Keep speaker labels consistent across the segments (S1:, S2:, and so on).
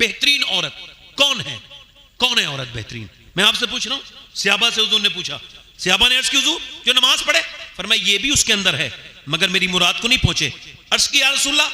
S1: बेहतरीन औरत कौन है? कौन है औरत बेहतरीन? मैं आपसे पूछ रहा हूं। सहाबा से हुजूर ने पूछा, सहाबा ने अर्ज की हुजूर जो नमाज पढ़े। फरमाया ये भी उसके अंदर है मगर मेरी मुराद को नहीं पहुंचे। अर्ज की या रसूलल्लाह,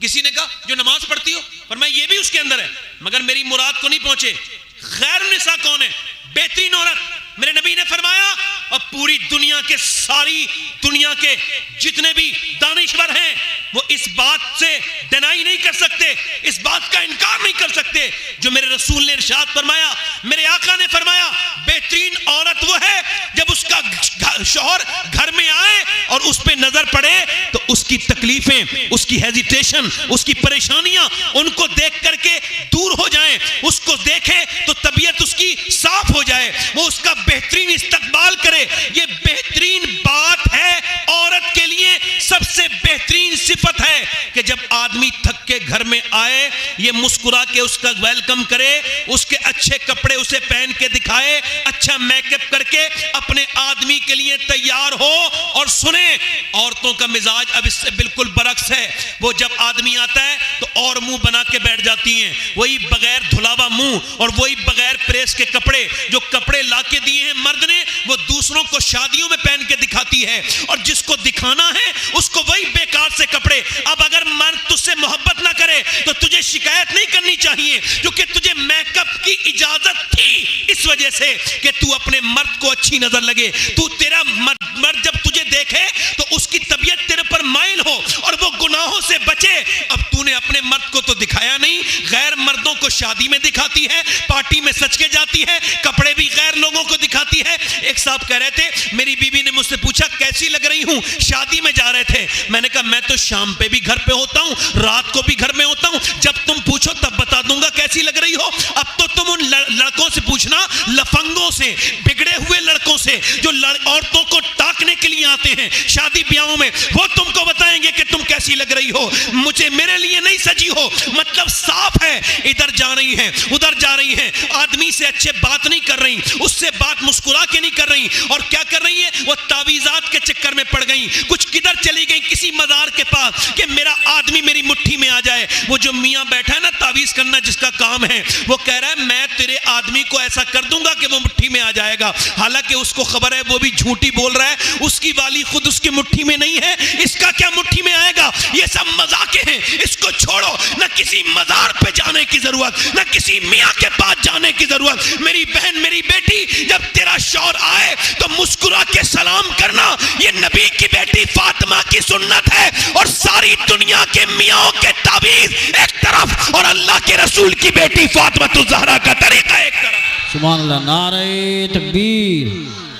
S1: किसी ने कहा जो नमाज पढ़ती हो। फरमाया ये भी उसके अंदर है मगर मेरी मुराद को नहीं पहुंचे। खैर निसा कौन है? बेहतरीन औरत। मेरे नबी ने फरमाया, और पूरी दुनिया के सारी दुनिया के जितने भी दानिश्वर हैं वो इस बात से डिनाई नहीं कर सकते, इस बात का इनकार नहीं कर सकते जो मेरे रसूल ने इरशाद फरमाया, मेरे आका ने फरमाया, बेहतरीन औरत वो है जब उसका शौहर घर में आए और उस पे नजर पड़े तो उसकी तकलीफें, उसकी हेजिटेशन, उसकी परेशानियां उनको देख करके दूर हो जाएं, उसको देखे तो तबीयत उसकी साफ हो जाए, वो उसका बेहतरीन इस्तकबाल करे। ये बेहतरीन बात है औरत के लिए, सबसे बेहतरीन सिफत है कि जब आदमी थक के घर में आए ये मुस्कुरा के उसका वेलकम करे, उसके अच्छे कपड़े उसे पहन के दिखाए, अच्छा मेकअप करके अपने आदमी के लिए तैयार हो। और सुने, औरतों का मिजाज अब इससे बिल्कुल बरक्स है। वो जब आदमी आता है तो और मुंह बना के बैठ जाती हैं, वही बगैर धुलावा मुंह और वही बगैर प्रेस के कपड़े, जो कपड़े लाके दिए हैं मर्द ने वो दूसरों को शादियों में पहन के दिखाती है, और जिसको दिखाना है उसको वही बेकार से कपड़े। अब अगर मर्द तुझसे मोहब्बत ना करे तो तुझे शिकायत नहीं करनी चाहिए, क्योंकि तुझे मेकअप की इजाजत थी इस वजह से कि तू अपने मर्द को अच्छी नजर लगे। तू तेरा मर्द जब तुझे देखे तो उसकी तबीयत तेरे पर माइल हो और वो गुनाहों से बचे। अब तूने अपने मर्द को तो दिखाया नहीं, गैर मर्दों को शादी में दिखाती है, पार्टी में सच के जाती है, कपड़े भी गैर लोगों को दिखाती है। एक साहब कह रहे थे, मेरी बीवी ने मुझसे पूछा कैसी लग रही हूं, शादी में जा रहे थे। मैंने कहा मैं तो शाम पे भी घर पे होता हूं, रात को भी घर में होता हूं, जब तुम पूछो तब बता दूंगा कैसी लग रही हो। अब तो तुम उन लड़कों से पूछना, लफंगों से, बिगड़े हुए लड़कों से जो औरतों को ताकने के लिए आते हैं शादी ब्याहों में, वो तुमको बताएंगे कि तुम कैसी लग रही हो। मुझे मेरे लिए नहीं सजी हो, मतलब साफ है, इधर जा रही है उधर जा रही है, आदमी से अच्छे बात नहीं कर रही, उससे बात मुस्कुरा के नहीं कर रही, और क्या कर रही है वो तावीज़ात के चक्कर में पड़ गई, कुछ किधर चली गई किसी मजार के पास कि मेरा आदमी मेरी मुट्ठी में आ जाए। वो जो मियां बैठा है ना तावीज़ करना जिसका काम है, वो कह रहा है मैं तेरे आदमी को ऐसा कर दूंगा कि वो मुट्ठी में आ जाएगा, हालांकि उसको खबर है वो भी झूठी बोल रहा है, उसकी वाली खुद उसकी मुट्ठी में नहीं है, इसका क्या मुट्ठी में आएगा। ये सब मजाके हैं, इसको छोड़ो, ना किसी मजार पे जाने की जरूरत, ना किसी मियां के पास जाने की जरूरत। मेरी बहन मेरी बेटी, जब तेरा शौहर आए तो मुस्कुरा के सलाम करना, ये नबी की बेटी फातिमा की सुन्नत है। और सारी दुनिया के मियाओं के ताबीज एक तरफ और अल्लाह के रसूल की बेटी फातिमा तुज़ ज़हरा का तरीका एक तरफ।
S2: सुभान अल्लाह। नारे तकबीर,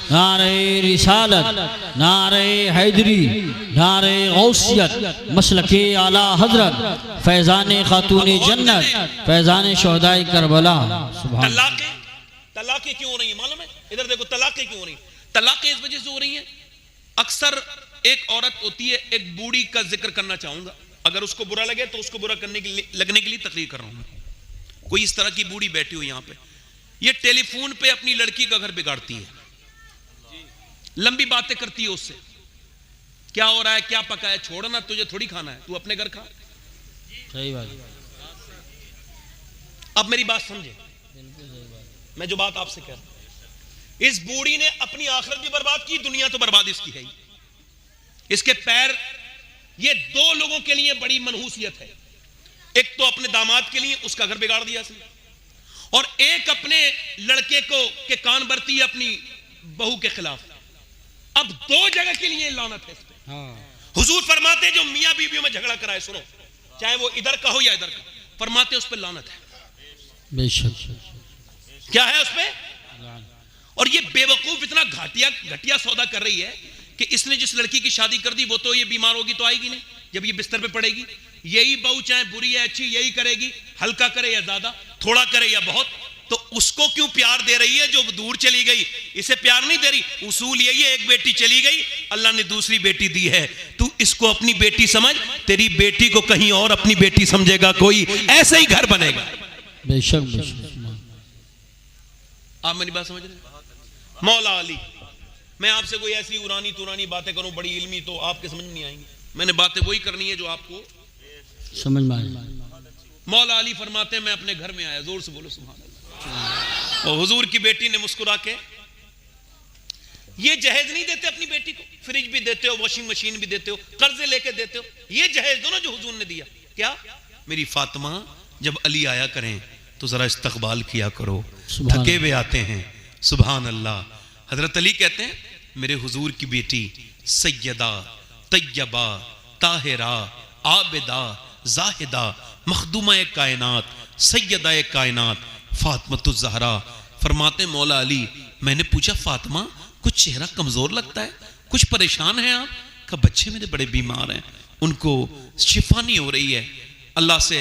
S2: नारे रिसालत, नारे हैदरी, नारे गौसियत, मसलके आला हजरत, फैजान खातून जन्नत, फैजान शोहदाए करबला।
S1: तलाक़ें क्यों हो रही है मालूम है? इधर देखो, तलाक़ें क्यों हो रही है? तलाक़ें इस वजह से हो रही है, अक्सर एक औरत होती है, एक बूढ़ी का जिक्र करना चाहूंगा, अगर उसको बुरा लगे तो उसको बुरा करने के लिए लगने के लिए तकरीर कर रहा हूं। कोई इस तरह की बूढ़ी बैठी हो यहां पे, ये टेलीफोन पे अपनी लड़की का घर बिगाड़ती है, लंबी बातें करती है उससे, क्या हो रहा है क्या पका है, छोड़ो ना, तुझे थोड़ी खाना है, तू अपने घर खा।
S2: सही बात।
S1: अब मेरी बात समझे, मैं जो बात आपसे कह रहा हूं, इस बूढ़ी ने अपनी आखिरत भी बर्बाद की, दुनिया तो बर्बाद इसकी है ही। इसके पैर, ये दो लोगों के लिए बड़ी मनहूसियत है, एक तो अपने दामाद के लिए उसका घर बिगाड़ दिया इसने, और एक अपने लड़के को के कान भरती है अपनी बहू के खिलाफ। अब दो जगह के लिए लानत है इस पे। हुजूर फरमाते जो मियां बीवियों में झगड़ा कराए, सुनो, चाहे वो इधर का हो या इधर का, फरमाते उस पर लानत है।
S2: बेशक।
S1: क्या है उस पे? और ये बेवकूफ इतना घटिया सौदा कर रही है कि इसने जिस लड़की की शादी कर दी वो तो ये बीमार होगी तो आएगी नहीं, जब ये बिस्तर पे पड़ेगी यही बहू चाहे बुरी है अच्छी यही करेगी, हल्का करे या ज्यादा, थोड़ा करे या बहुत, तो उसको क्यों प्यार दे रही है जो दूर चली गई? इसे प्यार नहीं दे रही। उसूल यही है, एक बेटी चली गई, अल्लाह ने दूसरी बेटी दी है, तू इसको अपनी बेटी समझ, तेरी बेटी को कहीं और अपनी बेटी समझेगा कोई, ऐसे ही घर बनेगा।
S2: बेशक।
S1: आप मेरी बात समझ रहे? मौला अली, मैं आपसे कोई ऐसी उरानी तुरानी बातें करूं बड़ी इल्मी तो आपके समझ नहीं आएंगी, मैंने बातें वही करनी है जो आपको
S2: समझ में आए।
S1: मौला अली फरमाते हैं मैं अपने घर में आया, जोर से बोलो सुभान अल्लाह। और हुजूर की बेटी ने मुस्कुरा के, ये जहेज नहीं देते अपनी बेटी को, फ्रिज भी देते हो, वॉशिंग मशीन भी देते हो, कर्जे लेके देते हो, ये जहेज दो ना जो हुजूर ने दिया। क्या? मेरी फातिमा जब अली आया करें तो जरा इस्तकबाल किया करो, थके हुए आते हैं। सुभान अल्लाह। हजरत अली कहते हैं मेरे हुजूर की बेटी सैयदा तैयबा ताहिरा आबिदा जाहिदा मखदूमा कायनात सैयदा कायनात फातिमा ज़हरा। फरमाते मौला अली मैंने पूछा फातिमा कुछ चेहरा कमजोर लगता है, कुछ परेशान है आप? का बच्चे मेरे बड़े बीमार हैं, उनको शिफा नहीं हो रही है, अल्लाह से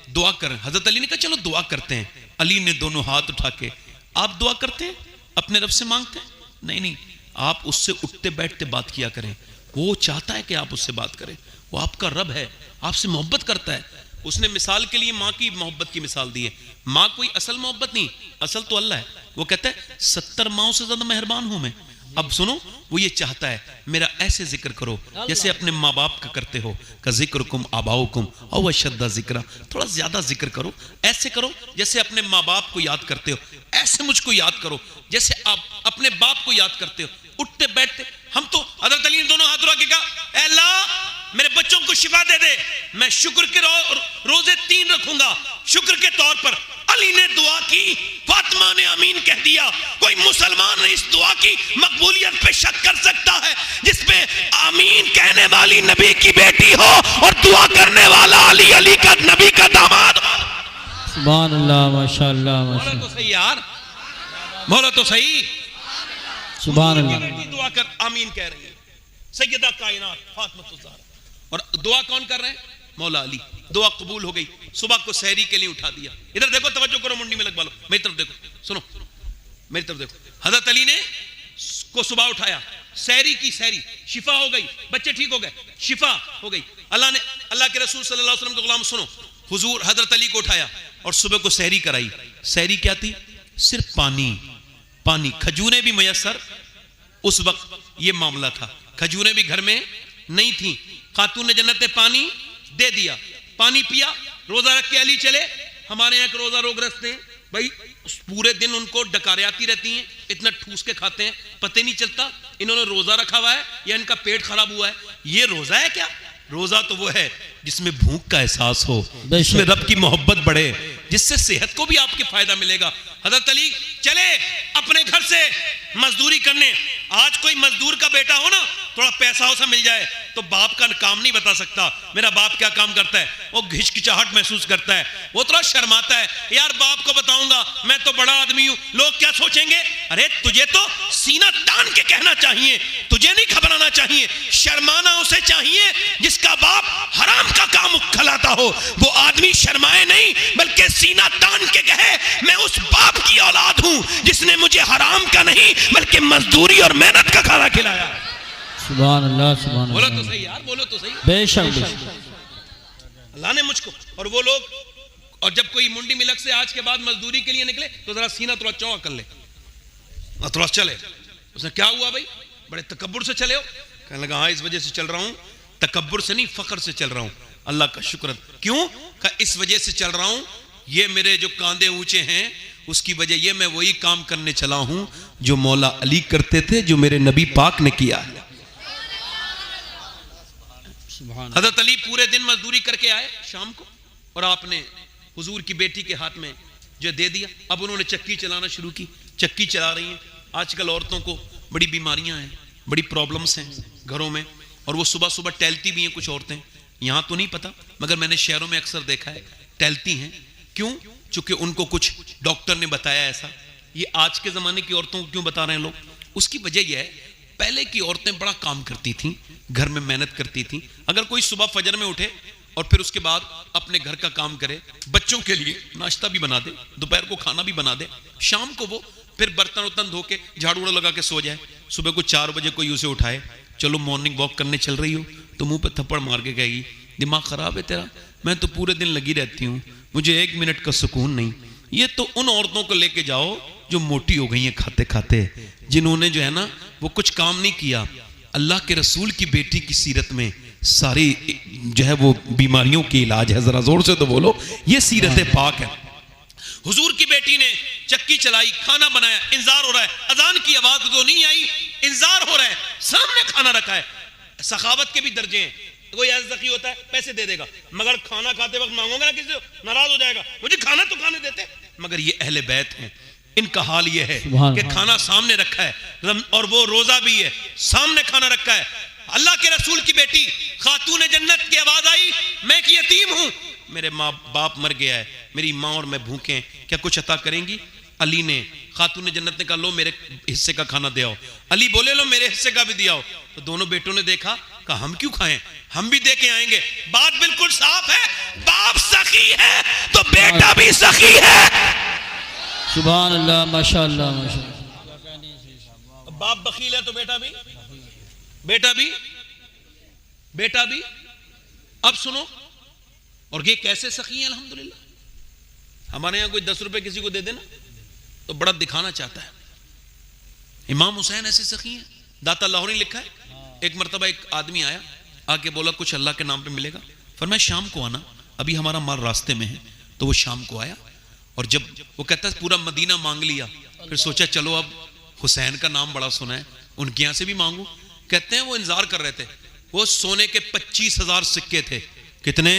S1: दुआ करें। हजरत अली ने कहा चलो दुआ करते हैं। अली ने दोनों हाथ उठा के, आप दुआ करते हैं अपने रब से मांगते हैं? नहीं नहीं, आप उससे उठते बैठते बात किया करें, वो चाहता है कि आप उससे बात करें, वो आपका रब है, आपसे मोहब्बत करता है। उसने मिसाल के लिए माँ की मोहब्बत की मिसाल दी है। माँ कोई असल मोहब्बत नहीं, असल तो अल्लाह है। वो कहता है 70 माओं से ज्यादा मेहरबान हूं मैं। अब सुनो, वो ये चाहता है मेरा ऐसे जिक्र करो जैसे अपने माँ बाप का करते हो, का जिक्रुकुम आबाउकुम औ अशद्दा जिक्रा, थोड़ा ज्यादा जिक्र करो, ऐसे करो जैसे अपने माँ बाप को याद करते हो, ऐसे मुझको याद करो जैसे आप अपने बाप को याद करते हो। उठते बैठते हम तो, हज़रत अली ने दोनों हाथ उठा के कहा अल्लाह मेरे बच्चों को शिफा दे दे, मैं शुक्र के रोजे 3 रखूंगा शुक्र के तौर पर। अली ने दुआ की, फातिमा ने आमीन कह दिया। कोई मुसलमान इस दुआ की मकबूलियत पे शक कर सकता है जिसपे आमीन कहने वाली नबी की बेटी हो और दुआ करने वाला अली, अली का नबी का दामाद।
S2: सुभान अल्लाह, माशाअल्लाह
S1: मौला तो सही यार, मौला तो सही।
S2: सुभान अल्लाह।
S1: दुआ कर आमीन कह रही है सैयदा कायनात फातिमा ज़हरा, और दुआ कौन कर रहे हैं? मौला अली। दुआ कबूल हो गई। सुबह को सहरी के लिए उठा दिया। इधर देखो, तवज्जो करो, मुंडी में लगवा लो, मेरी तरफ देखो, सुनो मेरी तरफ देखो। हजरत अली ने को सुबह उठाया, सहरी की, सहरी शिफा हो गई, बच्चे ठीक हो गए, शिफा हो गई। अल्लाह ने, अल्लाह के रसूल सल्लल्लाहु अलैहि वसल्लम के गुलाम सुनो, हुजूर हजरत अली को उठाया और सुबह को सहरी कराई। सहरी क्या थी? सिर्फ पानी, पानी, खजूरें भी मयसर, उस वक्त ये मामला था, खजूरें भी घर में नहीं थी। खातून जन्नत ने पानी दे दिया, पानी पिया, रोजा रख के अली चले। हमारे यहाँ रोजा रोग रखते हैं भाई, पूरे दिन उनको डकारें आती रहती हैं, इतना ठूस के खाते हैं, पता नहीं चलता इन्होंने रोजा रखा हुआ है या इनका पेट खराब हुआ है। ये रोजा है क्या? रोजा तो वो है जिसमें भूख का एहसास हो, जिसमें रब की मोहब्बत बढ़े, जिससे सेहत को भी आपके फायदा मिलेगा। हजरत अली चले अपने घर से मजदूरी करने। आज कोई मजदूर का बेटा हो ना, थोड़ा पैसा उसे मिल जाए तो बाप का काम नहीं बता सकता मेरा बाप क्या काम करता है, वो हिचकिचाहट महसूस करता है, वो थोड़ा शर्माता है, यार बाप को बताऊंगा मैं तो बड़ा आदमी हूं, लोग क्या सोचेंगे। अरे तुझे तो सीना तान के कहना चाहिए, तुझे नहीं घबराना चाहिए, शर्माना उसे चाहिए जिसका बाप हराम का काम खिलाता हो। वो आदमी शर्माए नहीं बल्कि सीना तान के कहे मैं उस बाप की औलाद हूं जिसने मुझे हराम का नहीं बल्कि मजदूरी और मेहनत का खाना खिलाया।
S2: सुभान अल्लाह, सुभान
S1: बोलो
S2: अल्लाह।
S1: तो सही यार, बोलो तो सही।
S2: बेशक बेशक।
S1: अल्लाह ने मुझको, और वो लोग, और जब कोई मुंडी मिलक से आज के बाद मजदूरी के लिए निकले तो जरा सीना थोड़ा चौड़ा कर ले, थोड़ा चले। उसने क्या हुआ भाई, बड़े तकब्बुर से चले हो? कहने लगा हाँ इस वजह से चल रहा हूं, तकब्बुर से नहीं फख्र से चल रहा हूं, अल्लाह का शुक्र। क्यों? कहा इस वजह से चल रहा हूं, ये मेरे जो कांधे ऊंचे हैं उसकी वजह ये मैं वही काम करने चला हूं जो मौला अली करते थे, जो मेरे नबी पाक ने किया है। हजरत अली पूरे दिन मजदूरी करके आए शाम को, और आपने हुजूर की बेटी के हाथ में जो दे दिया। अब उन्होंने चक्की चलाना शुरू की, चक्की चला रही हैं। आजकल औरतों को बड़ी बीमारियां हैं, बड़ी प्रॉब्लम्स हैं घरों में, और वो सुबह सुबह टहलती भी हैं कुछ औरतें। यहाँ तो नहीं पता मगर मैंने शहरों में अक्सर देखा है टहलती हैं। क्यों? चूंकि उनको कुछ डॉक्टर ने बताया ऐसा। ये आज के ज़माने की औरतों को क्यों बता रहे हैं लोग? उसकी वजह यह है पहले की औरतें बड़ा काम करती थीं, घर में मेहनत करती थीं। अगर कोई सुबह फजर में उठे और फिर उसके बाद अपने घर का काम करे, बच्चों के लिए नाश्ता भी बना दे, दोपहर को खाना भी बना दे, शाम को वो फिर बर्तन उर्तन धो के झाड़ू लगा के सो जाए, सुबह को 4 बजे कोई उसे उठाए, चलो मॉर्निंग वॉक करने चल रही हो, तो मुंह पे थप्पड़ मार के कहेगी दिमाग खराब है तेरा, मैं तो पूरे दिन लगी रहती हूँ, मुझे 1 मिनट का सुकून नहीं। ये तो उन औरतों को लेके जाओ जो मोटी हो गई हैं खाते खाते, जिन्होंने जो है ना वो कुछ काम नहीं किया। अल्लाह के रसूल की बेटी की सीरत में सारी जो है वो बीमारियों की इलाज है। जरा जोर से तो बोलो, ये सीरत पाक है। हुजूर की बेटी ने चक्की चलाई, खाना बनाया, इंतजार हो रहा है, अजान की आवाज तो नहीं आई, इंतजार हो रहा है, सामने खाना रखा है। सखावत के भी दर्जे हैं। कोई ऐसा सखी होता है पैसे दे देगा, मगर खाना खाते वक्त मांगोगे ना किसी से नाराज हो जाएगा, मुझे खाना तो खाने देते। मगर ये अहले बैत हैं, इनका हाल ये है कि खाना सामने रखा है और वो रोजा भी है, सामने खाना रखा है। अल्लाह के रसूल की बेटी खातून जन्नत की आवाज आई, मैं एक यतीम हूं, मेरे माँ बाप मर गया है, मेरी माँ और मैं भूखे हैं, क्या कुछ अता करेंगी? अली ने, खातून जन्नत ने कहा लो मेरे हिस्से का खाना दे आओ। अली बोले लो मेरे हिस्से का भी दिया आओ। तो दोनों बेटों ने देखा, कहा हम क्यों खाएं, हम भी दे के आएंगे। बात बिल्कुल साफ है, बाप सखी है तो बेटा भी सखी है।
S2: सुभान अल्लाह, माशाअल्लाह माशाअल्लाह।
S1: बाप बखील है तो बेटा भी। अब सुनो, और ये कैसे सखी है? अल्हम्दुलिल्लाह। हमारे यहाँ कोई 10 रुपए किसी को दे देना तो बड़ा दिखाना चाहता है। इमाम हुसैन ऐसे सखी हैं। दाता लाहौरी लिखा है, एक मरतबा एक आदमी आया, आके बोला कुछ अल्लाह के नाम पे मिलेगा। फरमाया शाम को आना, अभी हमारा माल रास्ते में है। तो वो शाम को आया, और जब वो कहता है पूरा मदीना मांग लिया, फिर सोचा चलो अब हुसैन का नाम बड़ा सुना है, उनके यहाँ से भी मांगू। कहते हैं वो इंतजार कर रहे थे, वो सोने के 25,000 सिक्के थे। कितने?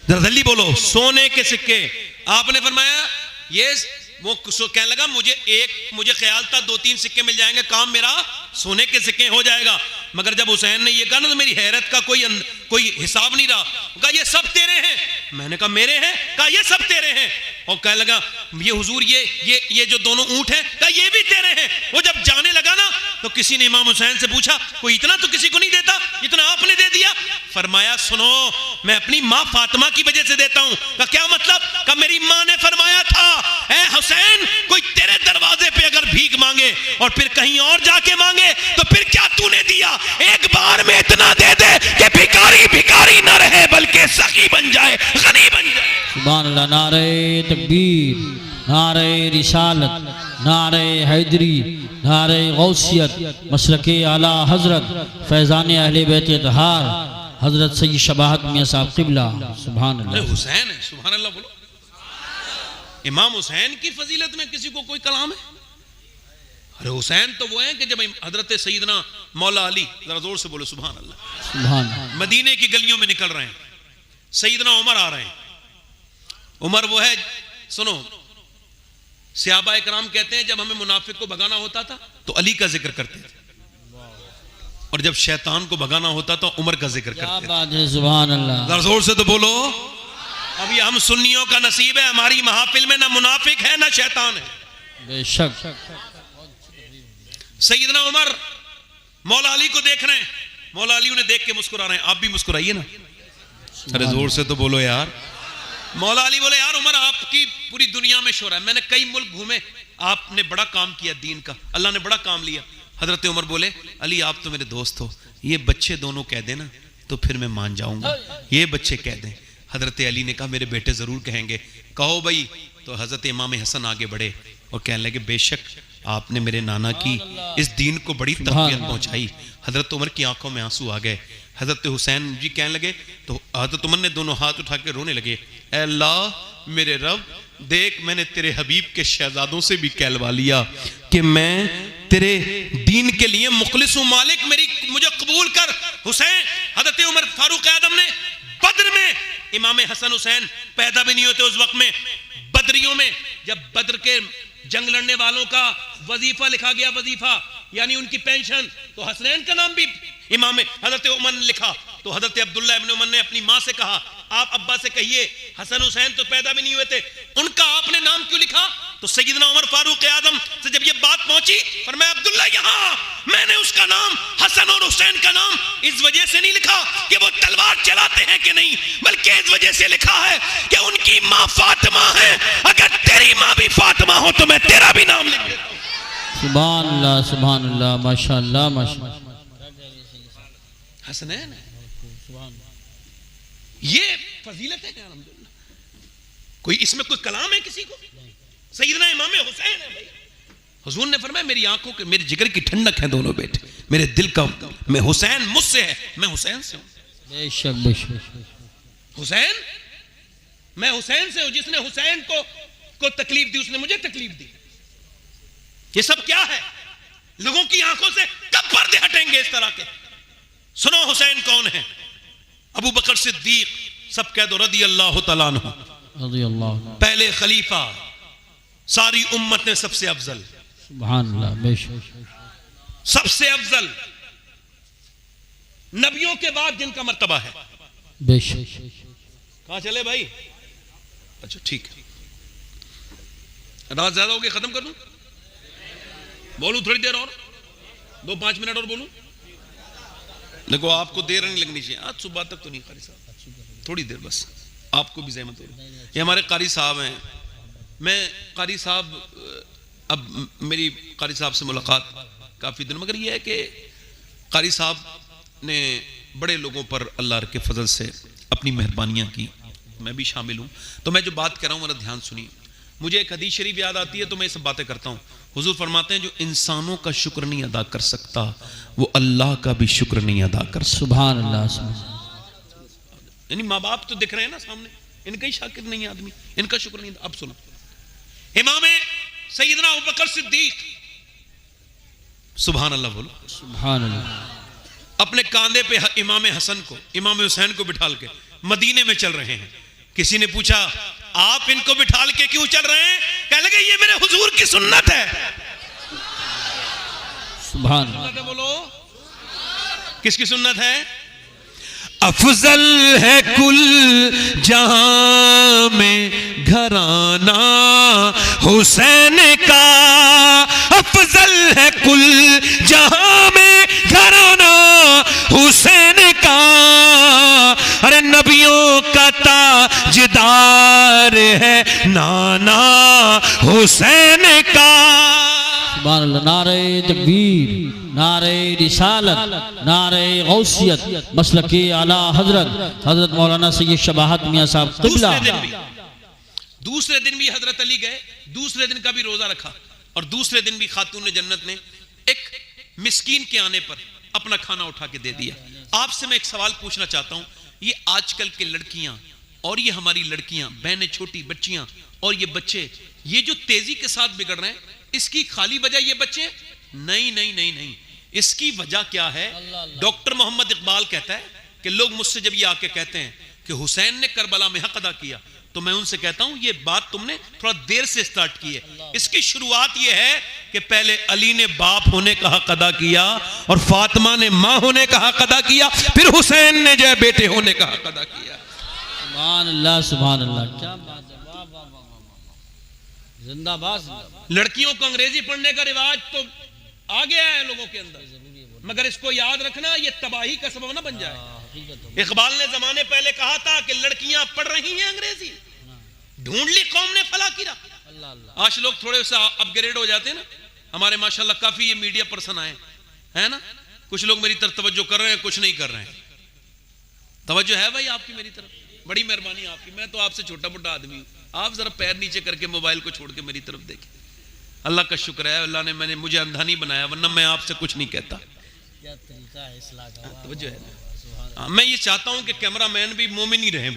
S1: जल्दी बोलो, सोने के सिक्के। आपने फरमाया ये वो कहने लगा मुझे ख्याल था 2-3 सिक्के मिल जाएंगे, काम मेरा सोने के सिक्के हो जाएगा। मगर जब हुसैन ने ये कहा ना तो मेरी हैरत का कोई हिसाब नहीं रहा। कहा ये सब तेरे हैं। मैंने कहा मेरे हैं? कहा ये सब तेरे हैं। और कहने लगा ये हुजूर ये जो दोनों ऊंट हैं, कहा ये भी तेरे हैं। वो जब जाने लगा ना तो किसी ने इमाम हुसैन से पूछा कोई इतना तो किसी को नहीं देता जितना आपने दे दिया। फरमाया सुनो, मैं अपनी माँ फातिमा की वजह से देता हूं। का क्या मतलब? का मेरी माँ ने फरमाया था ऐ हुसैन, कोई तेरे दरवाजे पे अगर भीख मांगे और फिर कहीं और जाके मांगे तो फिर क्या तूने दिया? एक बार में इतना दे दे कि भिखारी भिखारी ना रहे बल्कि सखी बन जाए, गनी बन जाए।
S2: सुभान अल्लाह। नारे तकबीर, नारे रिसालत, नारे हैदरी, नारे गौसियत, मसलके आला हजरत फैज़ान अहले बैत तहार हजरत सैयद शबाहत मियां साहब क़िबला। सुभान अल्लाह।
S1: हुसैन है, सुभान अल्लाह बोलो। इमाम हुसैन की फजीलत में किसी को कोई कलाम है? अरे हुसैन तो वो है कि जब हजरत सैयदना मौला अली, जरा जोर से बोलो सुभान अल्लाह,
S2: सुभान,
S1: मदीने की गलियों में निकल रहे हैं, सैयदना उमर आ रहे हैं। उमर वो है, सुनो, सहाबा इकराम कहते हैं जब हमें मुनाफिक को भगाना होता था तो अली का जिक्र करते थे, और जब शैतान को भगाना होता तो उमर का जिक्र करते थे।
S2: सुभान अल्लाह।
S1: जरा जोर से तो बोलो। अभी हम सुन्नियों का नसीब है, हमारी महफिल में ना मुनाफिक है ना शैतान है।
S2: बेशक।
S1: सैयदना उमर मौला अली को देख रहे हैं, मौला अली उन्हें देख के मुस्कुरा रहे हैं। आप भी मुस्कुराइए ना, अरे जोर से तो बोलो यार। मौला अली बोले यार उमर आपकी पूरी दुनिया में शोर है, मैंने कई मुल्क घूमे, आपने बड़ा काम किया दीन का, अल्लाह ने बड़ा काम लिया। हजरत उमर बोले अली आप तो मेरे दोस्त हो, ये बच्चे दोनों कह देना तो फिर मैं मान जाऊंगा, ये बच्चे कह दें। हजरत अली ने कहा मेरे बेटे जरूर कहेंगे। कहो भाई। तो हजरत इमाम हसन आगे बढ़े और कहने लगे बेशक आपने मेरे नाना की इस दीन को बड़ी तकवीत पहुंचाई। हजरत उमर की आंखों में आंसू आ गए। हजरत हुसैन जी कहने लगे तो हजरत उमर ने दोनों हाथ उठा के रोने लगे, ऐ अल्लाह मेरे रब देख मैंने तेरे हबीब के शहजादों से भी कहलवा लिया कि मैं तेरे दीन के लिए मुखलिस हूं, मालिक मुझे कबूल कर। हुसैन, हजरत उमर फारूक आदम ने बद्र में, इमाम हसन हुसैन पैदा भी नहीं होते उस वक्त में, बदरियों में जब बद्र के जंग लड़ने वालों का वजीफा लिखा गया, वजीफा यानी उनकी पेंशन, तो हसनैन का नाम भी इमाम हजरत उमर ने लिखा। तो हजरत अब्दुल्ला इब्न उमर ने अपनी माँ से कहा आप अब्बा से कहिए हसन हुसैन तो पैदा भी नहीं हुए थे, उनका आपने नाम क्यों लिखा? तो सैयदना उमर फारूक आदम से जब ये बात पहुंची, फरमाया अब्दुल्ला यहाँ मैंने उसका नाम हसन और हुसैन का नाम इस वजह से नहीं लिखा कि वो तलवार चलाते हैं कि नहीं, बल्कि इस वजह से लिखा है कि उनकी माँ फातिमा है, अगर तेरी माँ भी फातिमा हो तो मैं तेरा भी नाम लिख देता हूं।
S2: सुभान अल्लाह, सुभान अल्लाह, माशाअल्लाह माशाअल्लाह।
S1: हसनैन है, ये फजीलत है अल्हम्दुलिल्लाह। कोई इसमें कोई कलाम है किसी को? सैयदना इमाम हुसैन है भाई। हुजूर ने फरमाया मेरी आंखों के मेरे जिगर की ठंडक है दोनों बेटे, मेरे दिल का, मैं हुसैन मुझसे है, मैं हुसैन से हूं।
S2: बेशक बेशक।
S1: हुसैन, मैं हुसैन से हूं, जिसने हुसैन को तकलीफ दी उसने मुझे तकलीफ दी। ये सब क्या है? लोगों की आंखों से कब पर्दे हटेंगे इस तरह के? सुनो हुसैन कौन है? अबू बकर सिद्दीक, सब कह दो रदी अल्लाह तआला अन्हु,
S2: रज़ी अल्लाह,
S1: पहले खलीफा, सारी उम्मत में सबसे अफजल,
S2: सुभान अल्लाह, बेशक
S1: सबसे अफजल, नबियों के बाद जिनका मर्तबा है।
S2: बेशक।
S1: कहां चले भाई? अच्छा ठीक है, रात ज्यादा हो गई, खत्म कर दूं? बोलूं थोड़ी देर और, 2-5 मिनट और बोलूं? देखो आपको देर नहीं लगनी चाहिए, आज सुबह तक तो नहीं कारी साहब, थोड़ी देर बस, आपको भी ज़हमत हो रही। ये हमारे कारी साहब हैं, मैं कारी साहब, अब मेरी कारी साहब से मुलाकात काफ़ी दिन, मगर ये है कि कारी साहब ने बड़े लोगों पर अल्लाह के फजल से अपनी मेहरबानियाँ की, मैं भी शामिल हूँ। तो मैं जो बात कर रहा हूँ मेरा ध्यान सुनिए। मुझे एक हदीस शरीफ याद आती है तो मैं ये सब बातें करता हूँ। हुजूर फरमाते हैं जो इंसानों का शुक्र नहीं अदा कर सकता वो अल्लाह का भी शुक्र नहीं अदा कर सकता।
S2: सुभान अल्लाह।
S1: यानी माँ बाप तो दिख रहे हैं ना सामने, इनका ही शाकिर नहीं आदमी, इनका शुक्र नहीं। अब सुनो, इमाम सैयदना अबू बकर सिद्दीक, सुभान अल्लाह बोलो,
S2: सुभान अल्लाह,
S1: अपने कांधे पे इमाम हसन को, इमाम हुसैन को बिठाल के मदीने में चल रहे हैं। किसी ने पूछा आप इनको बिठाल के क्यों चल रहे हैं? कहने लगे ये मेरे हुजूर की सुन्नत है।
S2: सुभान अल्लाह,
S1: बोलो किसकी सुन्नत है? अफजल है कुल जहां में घराना हुसैन का, अफजल है कुल जहां में घराना हुसैन का, अरे नबियों का ताजदार है नाना हुसैन का।
S2: सुभान अल्लाह। नारे तकबीर, नारे रिसालत, नारे गौसियत, मसलके आला हजरत हजरत मौलाना सैयद शबाहत मियां साहब क़िबला।
S1: दूसरे दिन भी हजरत अली गए, दूसरे दिन का भी रोजा रखा, और दूसरे दिन भी खातून जन्नत ने एक मिस्कीन के आने पर अपना खाना उठा के दे दिया। आपसे मैं एक सवाल पूछना चाहता हूं, ये आजकल के लड़कियां और ये हमारी लड़कियां, बहनें, छोटी बच्चियां और ये बच्चे, ये जो तेजी के साथ बिगड़ रहे हैं, इसकी खाली वजह ये बच्चे? नहीं नहीं नहीं नहीं, इसकी वजह क्या है? डॉक्टर मोहम्मद इकबाल कहता है कि लोग मुझसे जब ये आके कहते हैं कि हुसैन ने करबला में हक अदा किया, तो मैं उनसे कहता हूं ये बात तुमने थोड़ा देर से स्टार्ट की है। इसकी शुरुआत ये है कि पहले अली ने बाप होने का हक अदा किया और फातिमा ने मां होने का हक अदा किया, फिर हुसैन ने जो बेटे होने का हक अदा किया।
S2: सुभान अल्लाह, सुभान अल्लाह, क्या बात है, वाह वाह वाह वाह, जिंदाबाद।
S1: लड़कियों को अंग्रेजी पढ़ने का रिवाज तो आ गया है लोगों के अंदर, मगर इसको याद रखना ये तबाही का सबब ना बन जाए। इकबाल ने जमाने पहले कहा था कि लड़कियां पढ़ रही हैं अंग्रेजी, ढूंढ ली कौम ने फला किरा। आज लोग थोड़े सा अपग्रेड हो जाते हैं ना, हमारे माशाल्लाह काफी ये मीडिया पर्सन आए हैं ना, कुछ लोग मेरी तरफ तवज्जो कर रहे हैं, कुछ नहीं कर रहे हैं। तवज्जो है भाई आपकी मेरी तरफ, बड़ी मेहरबानी आपकी। मैं तो आपसे छोटा मोटा आदमी हूं, आप जरा पैर नीचे करके मोबाइल को छोड़ के मेरी तरफ देखें। अल्लाह का शुक्र है, अल्लाह ने मुझे अंधा नहीं बनाया, वरना मैं आपसे कुछ नहीं कहता।
S2: क्या तरीका है इस्लाह का,
S1: तवज्जो है ना। मैं ये चाहता हूं कि कैमरामैन भी मोमिन ही रहे,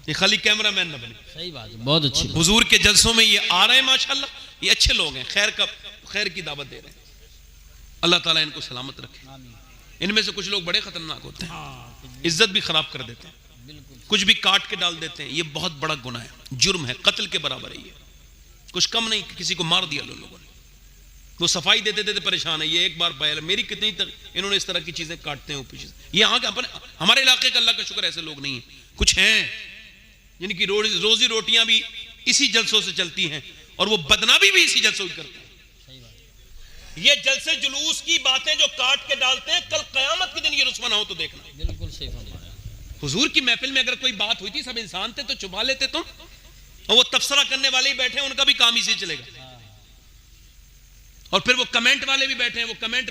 S1: ये खाली कैमरामैन ना बने।
S2: सही बात है, बहुत अच्छी।
S1: हुजूर के जलसों में ये आ रहे हैं माशाल्लाह, ये अच्छे लोग हैं, खैर की दावत दे रहे हैं। अल्लाह ताला इनको सलामत रखे। इनमें से कुछ लोग बड़े खतरनाक होते हैं, इज्जत भी खराब कर देते हैं, कुछ भी काट के डाल देते हैं। ये बहुत बड़ा गुनाह है, जुर्म है, कत्ल के बराबर है। ये कुछ कम नहीं, किसी को मार दिया लोगों ने, वो सफाई देते देते परेशान है। ये एक बार पाया, मेरी कितनी तक इन्होंने इस तरह की चीजें काटते हैं पीछे। ये आगे अपने हमारे इलाके का अल्लाह का शुक्र ऐसे लोग नहीं है, कुछ हैं जिनकी रोजी रोटियां भी इसी जलसों से चलती हैं और वो बदनामी भी इसी जलसों की करते हैं। ये जलसे जुलूस की बातें जो काट के डालते हैं, कल कयामत के दिन ये रुस्वा ना हो तो देखना।
S2: बिल्कुल सही फरमाया।
S1: हुजूर की महफिल में अगर कोई बात हुई थी, सब इंसान थे तो छुपा लेते तुम, और वो तबसरा करने वाले ही बैठे हैं, उनका भी काम इसी चलेगा। और फिर वो कमेंट वाले भी बैठे हैं, वो कमेंट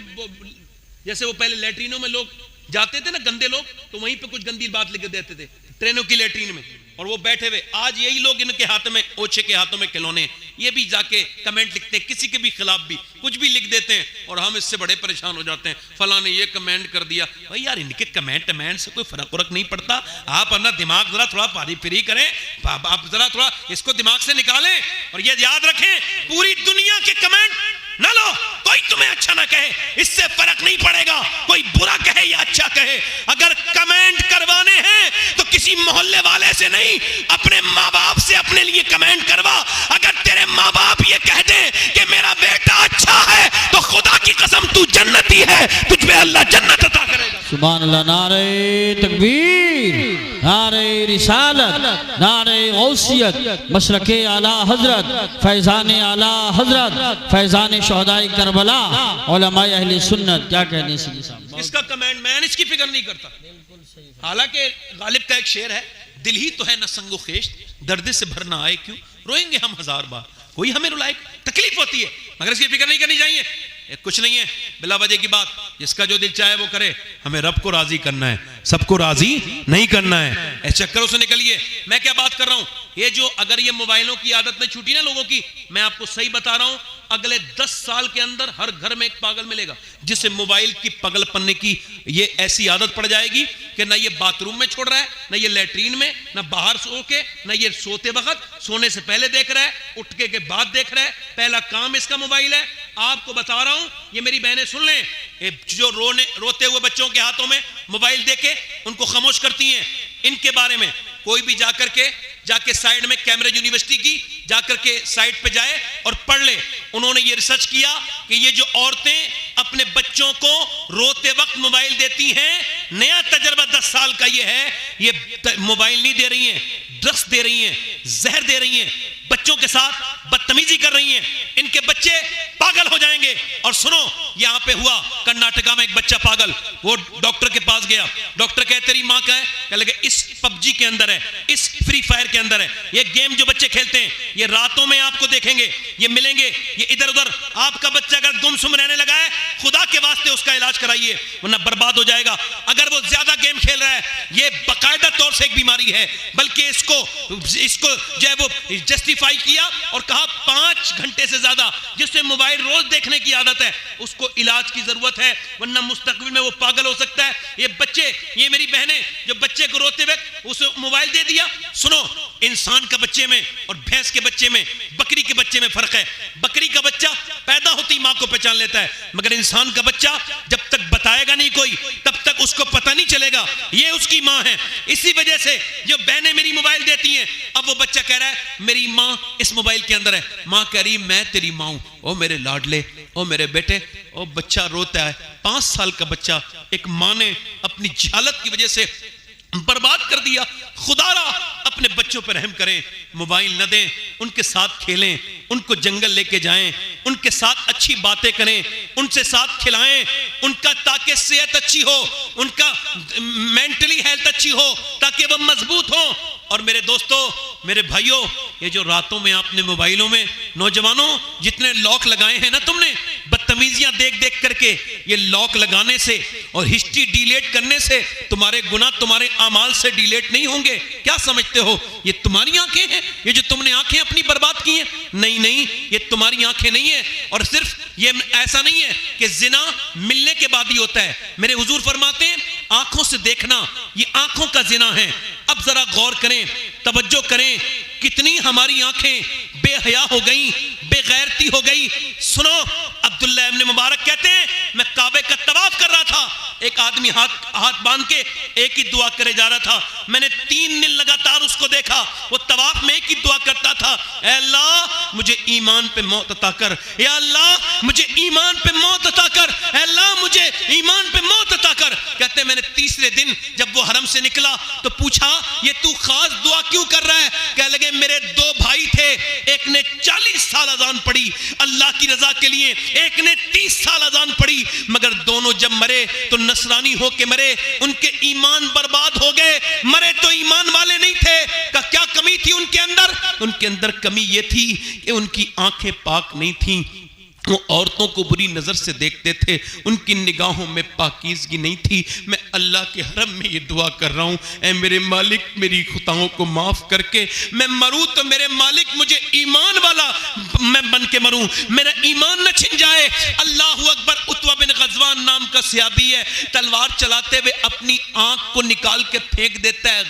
S1: जैसे वो पहले लैट्रिनों में लोग जाते थे ना, गंदे लोग, तो वहीं पे कुछ गंदी बात लिख देते थे, ट्रेनों की लेटरीन में, और वो बैठे हुए। आज यही लोग इनके हाथ में, ओछे के हाथों में खिलौने, ये भी जाके कमेंट लिखते हैं, किसी के भी खिलाफ भी कुछ भी लिख देते हैं, और हम इससे बड़े परेशान हो जाते हैं, फला ने ये कमेंट कर दिया। भाई यार, इनके कमेंट से कोई फर्क वरक नहीं पड़ता। आप अपना दिमाग जरा थोड़ा पारी फ्री करें, आप जरा थोड़ा इसको दिमाग से निकालें, और ये याद रखें, पूरी दुनिया के कमेंट ना लो, कोई तुम्हें अच्छा ना कहे, इससे फर्क नहीं पड़ेगा, कोई बुरा कहे या अच्छा कहे। अगर कमेंट करवाने हैं तो किसी मोहल्ले वाले से नहीं, अपने माँ बाप से अपने लिए कमेंट करवा। अगर तेरे माँ बाप ये कह दे कि मेरा बेटा अच्छा है, तो खुदा की कसम तू जन्नती है, तुझ पे अल्लाह जन्नत अता करेगा।
S2: सुभान अल्लाह। नारे तकबीर, नारे रिसालत, नारे गौसियत, मशरके आला हजरत, फैजान आला हजरत, फैजान शहदाए करबला, उलमाए अहले सुन्नत। क्या कहने से
S1: इसका कमेंट मैं इसकी फिक्र नहीं करता। हालांकि गालिब का एक शेर है, दिल ही तो है न संगो खेश, दर्द से भर ना आए क्यों, रोएंगे हम हजार बार, कोई हमें रुलाए, तकलीफ होती है, मगर इसकी फिक्र नहीं करनी चाहिए। कुछ नहीं है, बिला वजह की बात, जिसका जो दिल चाहे वो करे, हमें रब को राजी करना है, सबको राजी नहीं करना है। ऐसे चक्करों से निकलिए। मैं क्या बात कर रहा हूं, ये जो अगर ये मोबाइलों की आदत नहीं छूटी ना लोगों की, मैं आपको सही बता रहा हूं, अगले 10 साल के अंदर हर घर में एक पागल मिलेगा जिसे मोबाइल की पागल पन्ने की ये ऐसी आदत पड़ जाएगी कि ना ये बाथरूम में छोड़ रहा है, ना ये लैट्रीन में, ना बाहर सो के, ना ये सोते वक्त, सोने से पहले देख रहा है, उठ के बाद देख रहा है, पहला काम इसका मोबाइल है। आपको बता रहा हूं, ये मेरी बहनें सुन लें, जो रोते हुए बच्चों के हाथों में मोबाइल देके उनको खामोश करती हैं, इनके बारे में कोई भी जाके साइड में कैम्ब्रिज यूनिवर्सिटी की जाकर के साइट पे जाए और पढ़ ले। उन्होंने ये रिसर्च किया कि ये जो औरतें अपने बच्चों को रोते वक्त मोबाइल देती हैं, नया तजर्बा 10 साल का ये है, ये मोबाइल नहीं दे रही हैं, ड्रग्स दे रही हैं, जहर दे रही हैं, बच्चों के साथ बदतमीजी कर रही हैं, इनके बच्चे पागल हो जाएंगे। और सुनो, यहां पे हुआ कर्नाटका में एक बच्चा पागल, वो डॉक्टर के पास गया, डॉक्टर कहे तेरी मां का है, कह लगे इस पबजी के अंदर है, इस फ्री फायर के अंदर है, ये गेम जो बच्चे खेलते हैं, ये रातों में आपको देखेंगे, ये मिलेंगे, ये इधर उधर। आपका बच्चा अगर गुमसुम रहने लगा है, खुदा के वास्ते उसका इलाज कराइए, वरना बर्बाद हो जाएगा। अगर वो ज्यादा गेम खेल रहा है, ये बाकायदा तौर से एक बीमारी है, बल्कि इसको जो है वो जस्टिफाई किया और कहा 5 घंटे से ज्यादा जिससे मोबाइल रोज देखने की आदत है, उसको इलाज की जरूरत है, वरना मुस्तकबिल में वो पागल हो सकता है। ये बच्चे, ये मेरी बहनें जो बच्चे को रोते वक्त उसे मोबाइल दे दिया। सुनो, इंसान का बच्चे में और भैंस के बच्चे में, बकरी के बच्चे में फर्क है। बकरी का बच्चा पैदा होती मां को पहचान लेता है, मगर इंसान का बच्चा जब तक बताएगा नहीं कोई, तब तक उसको पता नहीं चलेगा ये उसकी मां है। इसी वजह से जो बहनें मेरी मोबाइल देती हैं, अब वो बच्चा कह रहा है मेरी मां इस मोबाइल के अंदर है, मां कह रही मैं तेरी मां हूं, ओ मेरे लाडले, ओ मेरे बेटे, ओ बच्चा रोता है। 5 साल का बच्चा एक मां ने अपनी जहालत की वजह से बर्बाद कर दिया। खुदारा अपने बच्चों पर रहम करें, मोबाइल न दें, उनके साथ खेलें, उनको जंगल लेके जाएं, उनके साथ अच्छी बातें करें, उनसे साथ खिलाएं, उनका ताकि सेहत अच्छी हो, उनका मेंटली हेल्थ अच्छी हो, ताकि वह मजबूत हो। और मेरे दोस्तों, मेरे भाइयों, ये जो रातों में आपने मोबाइलों में, नौजवानों जितने लॉक लगाए हैं ना तुमने, बदतमीजियां देख देख करके, ये लॉक लगाने से और हिस्ट्री डिलीट करने से तुम्हारे गुनाह तुम्हारे अमाल से डिलीट नहीं होंगे। क्या समझते हो ये तुम्हारी आंखें हैं, ये जो तुमने आंखें अपनी बर्बाद की हैं? नहीं नहीं, ये तुम्हारी आंखें नहीं है। और सिर्फ ये ऐसा नहीं है कि जिना मिलने के बाद ही होता है। मेरे हुजूर फरमाते हैं आंखों से देखना ये आंखों का जिना है। अब जरा गौर करें, तवज्जो करें, कितनी हमारी आंखें बेहया हो गई, बेगैरती हो गई। सुनो, अब्दुल्लाह इब्न मुबारक कहते हैं मैं काबे का तवाफ कर रहा था, एक आदमी हाथ बांध के एक ही दुआ करे जा रहा था। मैंने 3 दिन लगातार उसको देखा, वो तवाफ में एक ही दुआ करता था, ऐ अल्लाह मुझे ईमान पे मौत अता कर, या अल्लाह मुझे ईमान पे मौत अता कर, ऐ अल्लाह मुझे ईमान पे मौत अता कर। कहते हैं मैंने तीसरे दिन जब वो हरम से निकला तो पूछा ये तू खास दुआ क्यों कर रहा है? कह लगे मेरे 2 भाई थे, एक ने 40 साल अजान पढ़ी अल्लाह की रजा के लिए, एक ने 30 साल अजान पढ़ी, मगर दोनों जब मरे तो नसरानी होके मरे, उनके ईमान बर्बाद हो गए, मरे तो ईमान वाले नहीं थे। का क्या कमी थी उनके अंदर? उनके अंदर कमी ये थी कि उनकी आंखें पाक नहीं थी। वो औरतों को बुरी नज़र से देखते थे, उनकी निगाहों में पाकीज़गी नहीं थी। मैं अल्लाह के हरम में ये दुआ कर रहा हूँ, ऐ मेरे मालिक मेरी खुताओं को माफ़ करके मैं मरूँ तो मेरे मालिक मुझे ईमान वाला मैं बन के मरूँ, मेरा ईमान न छिन जाए। अल्लाह अकबर। उतवा बिन गज़वान नाम का सहाबी है, तलवार चलाते हुए अपनी आँख को निकाल के फेंक देता है।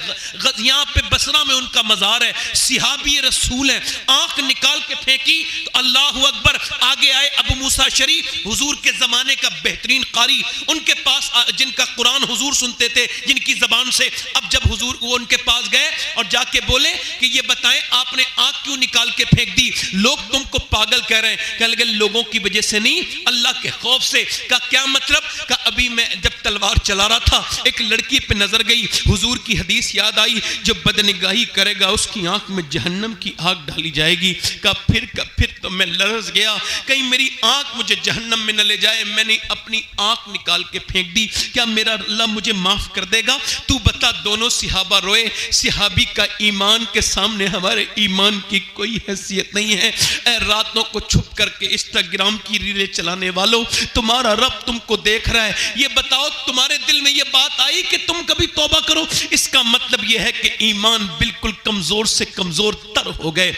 S1: यहाँ पे बसरा में उनका मज़ार है, सहाबी रसूल है, आँख निकाल के फेंकी तो अल्लाह अकबर। आगे आए अबू मूसा शरीफ, हुजूर के जमाने का बेहतरीन कारी, उनके पास जिनका कुरान हुजूर सुनते थे जिनकी जबान से। अब जब हुजूर वो उनके पास गए और जाके बोले कि ये बताएं आपने आंख क्यों निकाल के फेंक दी, लोग तुमको पागल कह रहे हैं। कहने लगे लोगों की वजह से नहीं, अल्लाह के खौफ से। का क्या मतलब? का अभी मैं जब तलवार चला रहा था एक लड़की पे नजर गई, हुजूर की हदीस याद आई, जो बदनिगाही करेगा उसकी आंख में जहन्नम की आग डाली जाएगी। का फिर तो मैं लरस गया, कहीं मेरी आंख मुझे जहन्नम में न ले जाए। मैंने अपनी आंख निकाल के फेंक दी, क्या मेरा अल्लाह मुझे माफ कर देगा? तू बता। दोनों सहाबा रोए। सहाबी का ईमान के सामने हमारे ईमान की कोई हैसियत नहीं है। ऐ रातों को छुप करके इंस्टाग्राम की रीलें चलाने वालों, तुम्हारा रब तुमको देख रहा है। ये बताओ तुम्हारे दिल में ये बात आई कि तुम कभी तौबा करो? इसका मतलब यह है कि ईमान बिल्कुल कमजोर से कमजोर तर हो गए।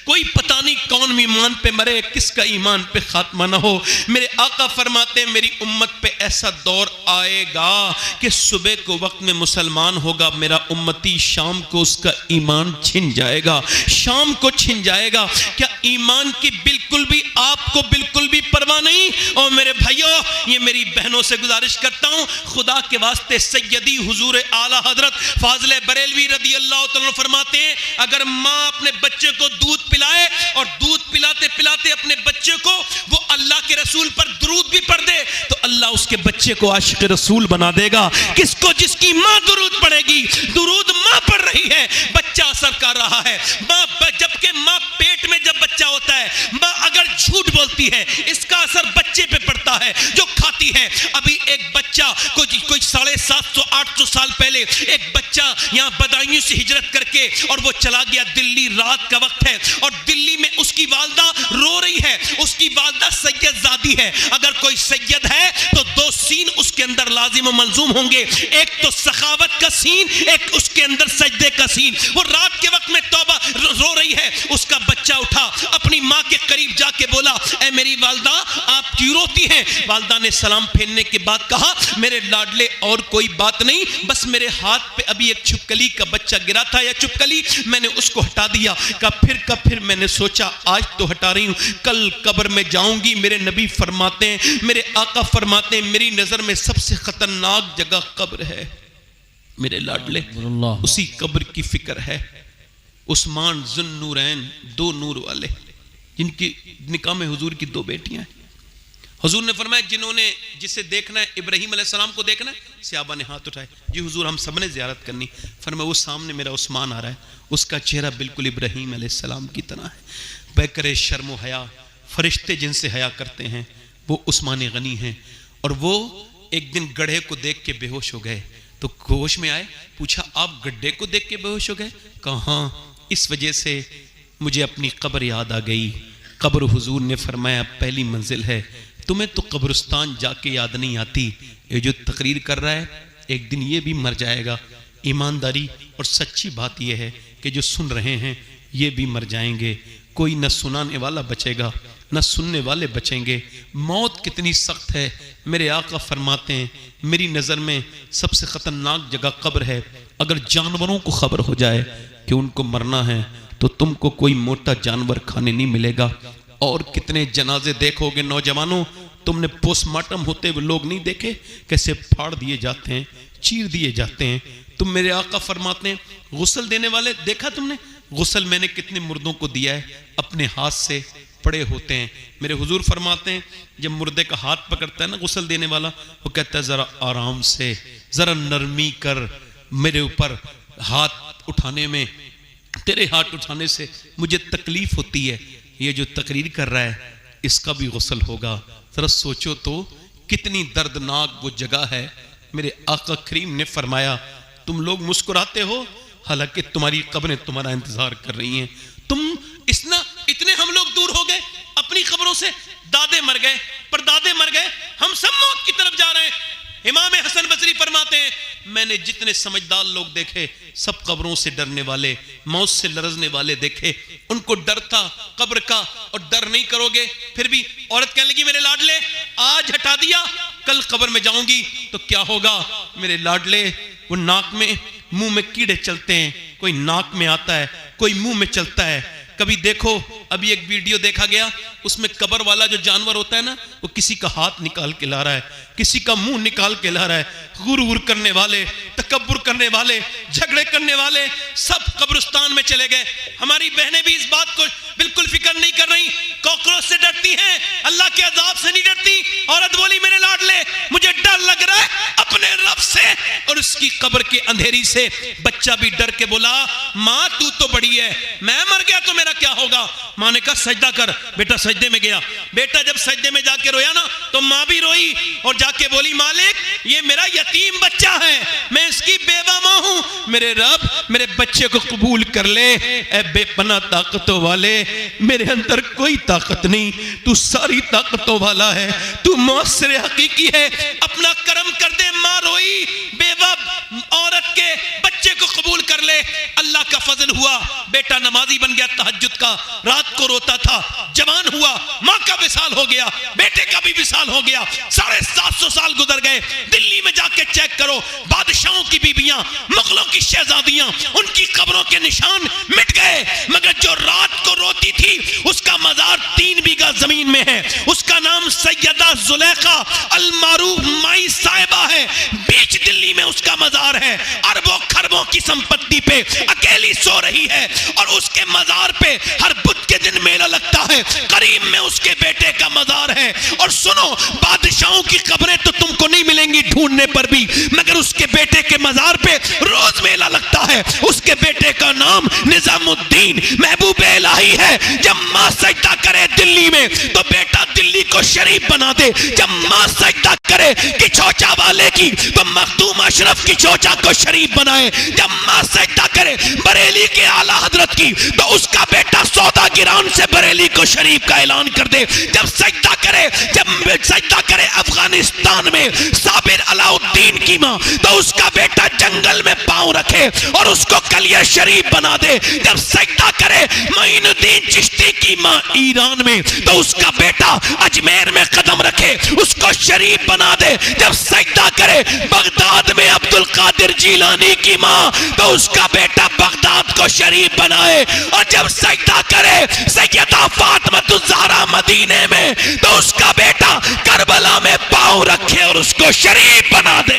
S1: कोई पता नहीं कौन ईमान पे मरे, किसका ईमान पे खात्मा ना हो। मेरे आका फरमाते हैं मेरी उम्मत पे ऐसा दौर आएगा कि सुबह को वक्त में मुसलमान होगा मेरा उम्मती, शाम को उसका ईमान छिन जाएगा, शाम को छिन जाएगा। क्या ईमान की बिल्कुल भी आपको बिल्कुल भी परवाह नहीं? और मेरे भाइयों, ये मेरी बहनों से गुजारिश करता हूँ, खुदा के वास्ते सैयदी हुजूर आला हजरत फाजिल बरेलवी रदी अल्लाह तआला फरमाते हैं अगर माँ अपने बच्चे को दूध पिलाए और दूध पिलाते पिलाते अपने बच्चे को वो अल्लाह के रसूल पर दुरूद भी पढ़ दे तो अल्लाह उसके बच्चे को आशिक रसूल बना देगा। किसको? जिसकी माँ दुरूद पढ़ेगी। दुरूद माँ पढ़ रही है, बच्चा असर कर रहा है। माँ जबकि माँ पेट में जब बच्चा होता है, माँ अगर झूठ बोलती है इसका असर बच्चे पे पड़ता है जो खाती है। अभी एक बच्चा कोई 750-800 साल पहले एक बच्चा यहाँ बदायूं से हिजरत करके और वो चला गया दिल्ली, रात का वक्त है और दिल्ली में उसकी वालदा रो रही है। उसकी वालदा सैयदजादी है। अगर कोई सैयद है तो दो सीन उसके अंदर लाजिम व मलजूम होंगे, एक तो सखावत का सीन, एक उसके अंदर सजदे का सीन। वो रात के वक्त में तौबा रो रही है। उसका बच्चा उठा अपनी माँ के करीब जाके बोला, ऐ मेरी वालदा आप क्यों रोती हैं? वालदा ने सलाम फेरने के बाद कहा, मेरे लाडले और कोई बात नहीं, बस मेरे हाथ पे अभी एक छिपकली का बच्चा गिरा था या चुपकली, मैंने उसको हटा दिया। का फिर मैंने सोचा आज तो हटा रही हूं, कल कब्र में जाऊंगी। मेरे नबी फरमाते हैं, मेरे आका फरमाते हैं, मेरी नजर में सबसे खतरनाक जगह कब्र है। मेरे लाडले, उसी कब्र की फिक्र है। उस्मान जुन्नूरैन, दो नूर वाले, जिनकी निकाह में हुजूर की दो बेटियां हैं। हुजूर ने फरमाया जिन्होंने जिसे देखना है, इब्राहिम अलैहिस्सलाम को देखना है, सहाबा ने हाथ उठाए, जी हुजूर हम सब ने ज़ियारत करनी। फरमाया वो सामने मेरा उस्मान आ रहा है, उसका चेहरा बिल्कुल इब्राहिम अलैहिस्सलाम की तरह है। बेकरे शर्म व हया, फरिश्ते जिनसे हया करते हैं वो उस्मान गनी हैं। और वो एक दिन गड्ढे को देख के बेहोश हो गए, तो होश में आए, पूछा आप गड्ढे को देख के बेहोश हो गए? कहाँ? इस वजह से मुझे अपनी कब्र याद आ गई। कब्र हुजूर ने फरमाया पहली मंजिल है, तुम्हें तो कब्रिस्तान जाके याद नहीं आती। ये जो तकरीर कर रहा है एक दिन ये भी मर जाएगा। ईमानदारी और सच्ची बात यह है कि जो सुन रहे हैं ये भी मर जाएंगे। कोई न सुनाने वाला बचेगा न सुनने वाले बचेंगे। मौत कितनी सख्त है। मेरे आका फरमाते हैं मेरी नज़र में सबसे ख़तरनाक जगह कब्र है। अगर जानवरों को खबर हो जाए कि उनको मरना है तो तुमको कोई मोटा जानवर खाने नहीं मिलेगा। और कितने जनाजे देखोगे नौजवानों, तुमने पोस्टमार्टम होते हुए लोग नहीं देखे कैसे फाड़ दिए जाते हैं, चीर दिए जाते हैं। तुम मेरे आका फरमाते हैं गुस्ल देने वाले देखा तुमने? गुस्ल मैंने कितने मुर्दों को दिया है, अपने हाथ से पड़े होते हैं। मेरे हुजूर फरमाते हैं जब मुर्दे का हाथ पकड़ता है ना गुस्ल देने वाला, वो कहता है जरा आराम से, जरा नरमी कर, मेरे ऊपर हाथ उठाने में, तेरे हाथ उठाने से मुझे तकलीफ होती है। ये जो तकरीर कर रहा है इसका भी गुस्ल होगा। जरा सोचो तो कितनी दर्दनाक वो जगह है। मेरे आका करीम ने फरमाया तुम लोग मुस्कुराते हो हालांकि तुम्हारी कब्रें तुम्हारा इंतजार कर रही हैं। तुम इतना इतने हम लोग दूर हो गए अपनी खबरों से। मैंने जितने समझदार लोग देखे सब कब्रों से डरने वाले, मौत से लरजने वाले देखे। उनको डर था कब्र का, और डर नहीं करोगे फिर भी। औरत कहने लगी मेरे लाडले आज हटा दिया, कल कब्र में जाऊंगी तो क्या होगा। मेरे लाडले वो नाक में मुंह में कीड़े चलते हैं, कोई नाक में आता है, कोई मुंह में चलता है। कभी देखो, अभी एक वीडियो देखा गया, उसमें कब्र वाला जो जानवर होता है ना, वो किसी का हाथ निकाल के ला रहा है, किसी का मुंह निकाल के ला रहा है। गुरूर करने वाले, तकब्बुर करने वाले, झगड़े करने वाले सब कब्रिस्तान में चले गए। हमारी बहनें भी इस बात को बिल्कुल फिक्र नहीं कर रही, कॉकरोच से डरती हैं, अल्लाह के अजाब से नहीं डरती। औरत बोली मेरे लाडले मुझे डर लग रहा है अपने रब से और उसकी कब्र के अंधेरी से। बच्चा भी डर के बोला माँ तू तो बड़ी है, मैं मर गया तो मेरा क्या होगा। माँ ने कहा सजदा कर। बेटा सजदे में गया। बेटा जब सजदे में जाके रोया ना तो माँ भी रोई और जाके बोली मालिक ये मेरा यतीम बच्चा है, मैं इसकी बेवा माँ हूं, मेरे रब मेरे बच्चे को कबूल कर ले। ए बेपना ताकतों वाले, मेरे अंदर कोई ताकत नहीं, तू सारी ताकतों वाला है, तू मौसर हकीकी है, अपना करम कर दे। माँ रोई, बेवा औरत के बच्चे को कबूल कर ले। अल्लाह का फजल हुआ, बेटा नमाजी बन गया, तहज्जुद का रात को रोता था, जवान हुआ, माँ का विसाल हो गया, बेटे का भी विसाल हो गया। 750 साल गुजर गए। दिल्ली में जाके चेक करो, बादशाहों की बीबियां, मुगलों की शहजादियां, उनकी कब्रों के निशान मिट गए, मगर जो रात को रोती थी उसका मजार 3 बीघा जमीन में है। उसका नाम सैयदा जुलेखा अल मारूफ माई साहिबा है। बीच दिल्ली में उसका मजार है, अरबों खरबों की संपत्ति पे अकेली सो रही है और उसके मजार पे हर बुध के दिन मेला लगता है। करीब में उसके बेटे का मजार है। और सुनो, बादशाहों की कब्रें तो तुमको नहीं मिलेंगी ढूंढने पर भी, मगर उसके बेटे के मजार पे रोज मेला लगता है। उसके बेटे का नाम निजामुद्दीन महबूब इलाही है। जब माँ सजदा करे दिल्ली में तो बेटा दिल्ली को शरीफ बना दे। जब माँ सजदा करे कि चौचा वाले की तो मखदूम अशरफ की चौचा को शरीफ बनाए। जब माँ सजदा करे बरेली के आला हजरत की तो उसका बेटा सौदा गिरान से बरेली को शरीफ का ऐलान कर दे। जब सजदा करे अफगानिस्तान में साबिर अलाउद्दीन की माँ तो उसका बेटा जंगल में पांव रखे और उसको कलिया शरीफ बना दे। जब सजदा करे मोइनुद्दीन चिश्ती की माँ ईरान में तो उसका बेटा अजमेर में कदम रखे, उसको शरीफ बना दे। जब सजदा करे बगदाद में अब्दुल कादिर जीलानी की माँ तो उसका बेटा बगदाद को शरीफ बनाए। और जब सजदा करे सैयदा फातिमा ज़हरा मदीने में तो उसका बेटा करबला में पांव रखे और उसको शरीफ बना दे।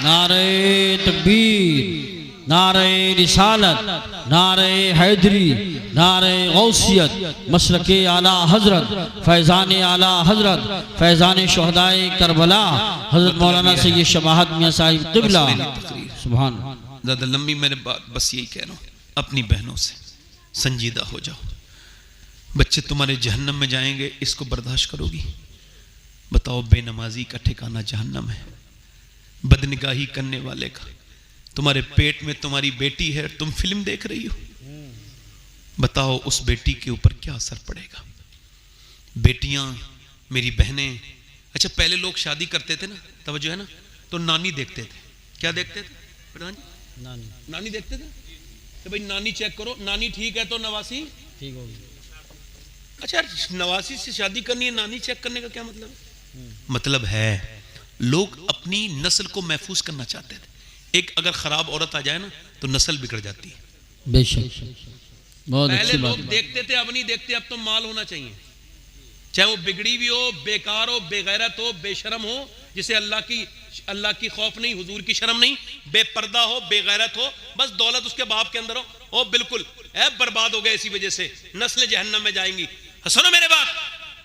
S2: नारे तकबीर, नारे रिसालत, नारे हैदरी, नारे गौसियत, मशरके आला हजरत, फैज़ान आला हजरत, फैज़ान शुहदाए करबला, हजरत मौलाना सैयद शमाहत मियां साहिब क़िबला। सुभान।
S1: ज़्यादा लंबी मैंने बात बस यही कह रहा हूँ, अपनी बहनों से संजीदा हो जाओ। बच्चे तुम्हारे जहन्नम में जाएंगे, इसको बर्दाश्त करोगी? बताओ, बेनमाजी का ठिकाना जहन्नम है, बदनिगाही करने वाले का। तुम्हारे पेट में तुम्हारी बेटी है, तुम फिल्म देख रही हो, बताओ उस बेटी के ऊपर क्या असर पड़ेगा। बेटियां, मेरी बहनें, अच्छा पहले लोग शादी करते थे ना, तवज्जो है ना, तो नानी देखते थे। क्या देखते थे प्रधान जी? नानी देखते थे तो भाई नानी चेक करो, नानी ठीक है तो नवासी
S2: ठीक होगी।
S1: अच्छा, नवासी से शादी करनी है, नानी चेक करने का क्या मतलब है? मतलब है लोग अपनी नस्ल को महफूज करना चाहते थे। एक अगर खराब औरत आ जाए ना तो नस्ल बिगड़ जाती है।
S2: बेशक, बहुत
S1: पहले लोग देखते थे, अब नहीं देखते। अब तो माल होना चाहिए, चाहे वो बिगड़ी भी हो, बेकार हो, बेगैरत हो, बेशरम हो, जिसे अल्लाह की खौफ नहीं, हुजूर की शर्म नहीं, बेपर्दा हो, बेगैरत हो, बस दौलत उसके बाप के अंदर हो, ओ बिल्कुल बर्बाद हो गए इसी वजह से, नस्ल जहन्नम में जाएंगी। सुनो मेरे बात,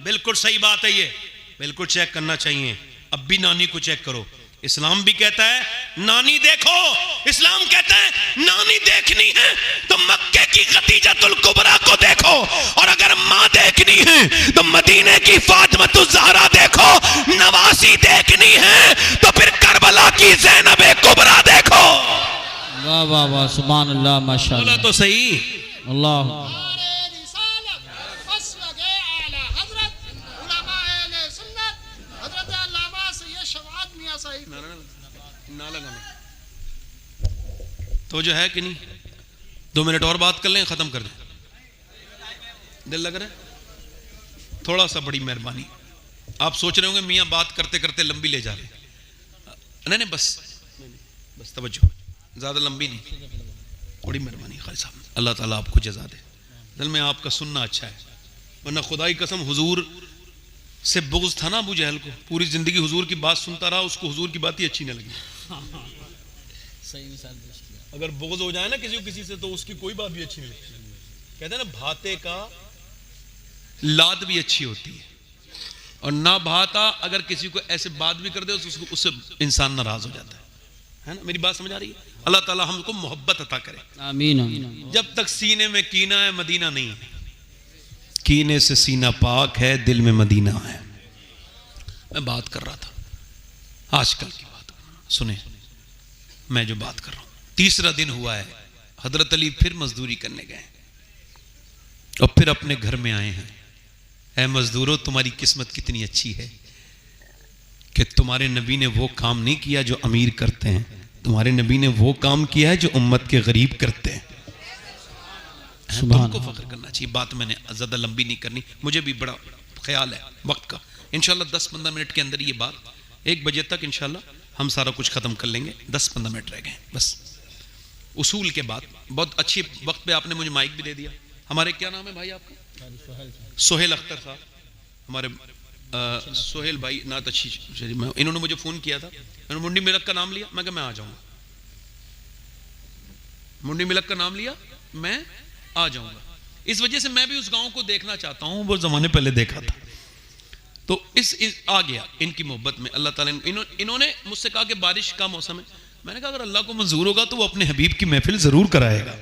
S1: बिल्कुल सही बात है ये, बिल्कुल चेक करना चाहिए। अब भी नानी को चेक करो। इस्लाम भी कहता है नानी देखो, इस्लाम कहता है नानी देखनी है तो मक्के की खदीजतुल कुबरा को देखो, और अगर माँ देखनी है तो मदीने की फातिमा ज़हरा देखो, नवासी देखनी है तो फिर करबला की ज़ैनब कुबरा देखो।
S2: वाह वाह वाह, सुभान अल्लाह, माशाअल्लाह।
S1: तो सही
S2: अल्लाह।
S1: तो जो है कि नहीं, 2 मिनट और बात कर लें, खत्म कर दें। दिल लग रहा है थोड़ा सा, बड़ी मेहरबानी। आप सोच रहे होंगे मियाँ बात करते करते लंबी ले जा रहे हैं, नहीं बस तवज्जो, ज़्यादा लंबी नहीं, बड़ी मेहरबानी खाली साहब, अल्लाह ताला आपको जज़ा दे। दिल में आपका सुनना अच्छा है, वरना खुदा की कसम हुजूर से बुग़्ज़ था ना अबू जहल को, पूरी ज़िंदगी हुजूर की बात सुनता रहा, उसको हुजूर की बात ही अच्छी नहीं लगी। अगर बुग़्ज़ हो जाए ना किसी से तो उसकी कोई बात भी अच्छी नहीं लगती। कहते हैं ना भाते का लाद भी अच्छी होती है, और ना भाता अगर किसी को ऐसे बात भी कर दे तो उससे इंसान नाराज हो जाता है ना। मेरी बात समझ आ रही है? अल्लाह ताला हमको मोहब्बत अता करे, आमीन। जब तक सीने में कीना है मदीना नहीं है, कीने से सीना पाक है, दिल में मदीना है। मैं बात कर रहा था आजकल की बात, सुने मैं जो बात कर रहा हूं, 3रा दिन हुआ है, हजरत अली फिर मजदूरी करने गए और फिर अपने घर में आए हैं। ऐ मजदूरों, तुम्हारी किस्मत कितनी अच्छी है कि तुम्हारे नबी ने वो काम नहीं किया जो अमीर करते हैं, तुम्हारे नबी ने वो काम किया है जो उम्मत के गरीब करते हैं। तुमको फख्र करना चाहिए। बात मैंने ज़्यादा लंबी नहीं करनी, मुझे भी बड़ा ख्याल है वक्त का। इंशाल्लाह 10-15 मिनट के अंदर ये बात, 1 बजे तक इंशाल्लाह हम सारा कुछ ख़त्म कर लेंगे। 10-15 मिनट रह गए बस। उसूल के बाद बहुत अच्छी वक्त पे आपने मुझे माइक भी दे दिया। हमारे क्या नाम है भाई आपका? सोहेल अख्तर साहब, हमारे सोहेल भाई नात अच्छी, इन्होंने मुझे फ़ोन किया था, इन्होंने मुंडी मिलक का नाम लिया, मैं कहा मैं आ जाऊँगा। मुंडी मिलक का नाम लिया, मैं आ जाऊँगा। इस वजह से मैं भी उस गांव को देखना चाहता हूँ, वो ज़माने पहले देखा था, तो इस आ गया इनकी मोहब्बत में। अल्लाह ताला इन्होंने मुझसे कहा कि बारिश का मौसम है, मैंने कहा अगर अल्लाह को मंजूर होगा तो वो अपने हबीब की महफिल ज़रूर कराएगा।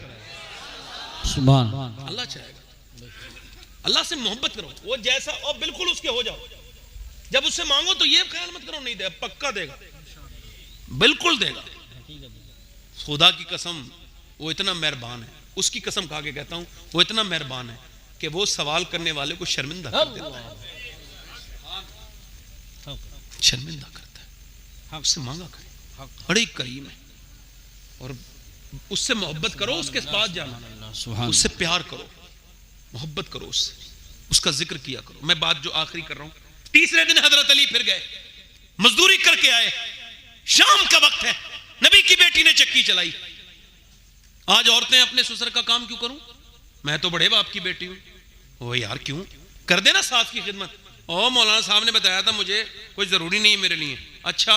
S1: सुभान अल्लाह चाहेगा। अल्लाह से मोहब्बत करो, वो जैसा और बिल्कुल उसके हो जाओ। जब उससे मांगो तो ये ख्याल मत करो नहीं दे, पक्का देगा, बिल्कुल देगा। खुदा की कसम वो इतना मेहरबान है, उसकी कसम खा के कहता हूं वो इतना मेहरबान है कि वो सवाल करने वाले को शर्मिंदा कर देता है, शर्मिंदा करता है। उससे मांगा करे, बड़ी करीम है। और उससे मोहब्बत करो, उसके पास जाना, उससे प्यार करो, मोहब्बत करो उससे, उसका जिक्र किया करो। मैं बात जो आखिरी कर रहा हूं, 3रे दिन हजरत अली फिर गए, मजदूरी करके आए, शाम का वक्त है, नबी की बेटी ने चक्की चलाई। आज औरतें अपने ससुर का काम क्यों करूं, मैं तो बड़े बाप की बेटी हूं। ओ यार क्यों कर देना सास की खिदमत। ओ मौलाना साहब ने बताया था मुझे, कोई जरूरी नहीं है मेरे लिए। अच्छा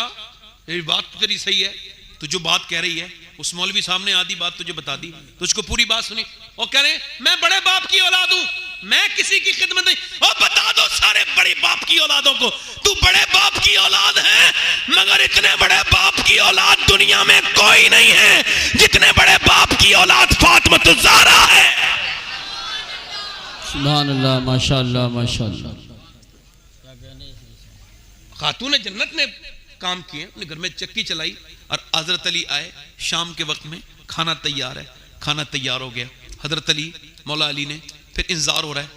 S1: ये बात तो तेरी सही है, तू जो बात कह रही है, उस मौलवी साहब ने आधी बात तुझे बता दी, तुझको पूरी बात सुनी, और कह रहे मैं बड़े बाप की औलाद हूं, मैं किसी की खिदमत नहीं। और बता दो सारे बड़े बाप की औलादों को, तू बड़े बाप की औलाद है, मगर इतने बड़े बाप की औलाद दुनिया में कोई नहीं है जितने बड़े बाप की औलाद फातिमा ज़हरा है।
S2: सुभान अल्लाह, माशाअल्लाह माशाअल्लाह।
S1: खातून जन्नत ने काम किए, अपने घर में चक्की चलाई, और हजरत अली आए। शाम के वक्त में खाना तैयार है, खाना तैयार हो गया। हजरत अली मौला अली ने फिर इंतजार हो रहा है,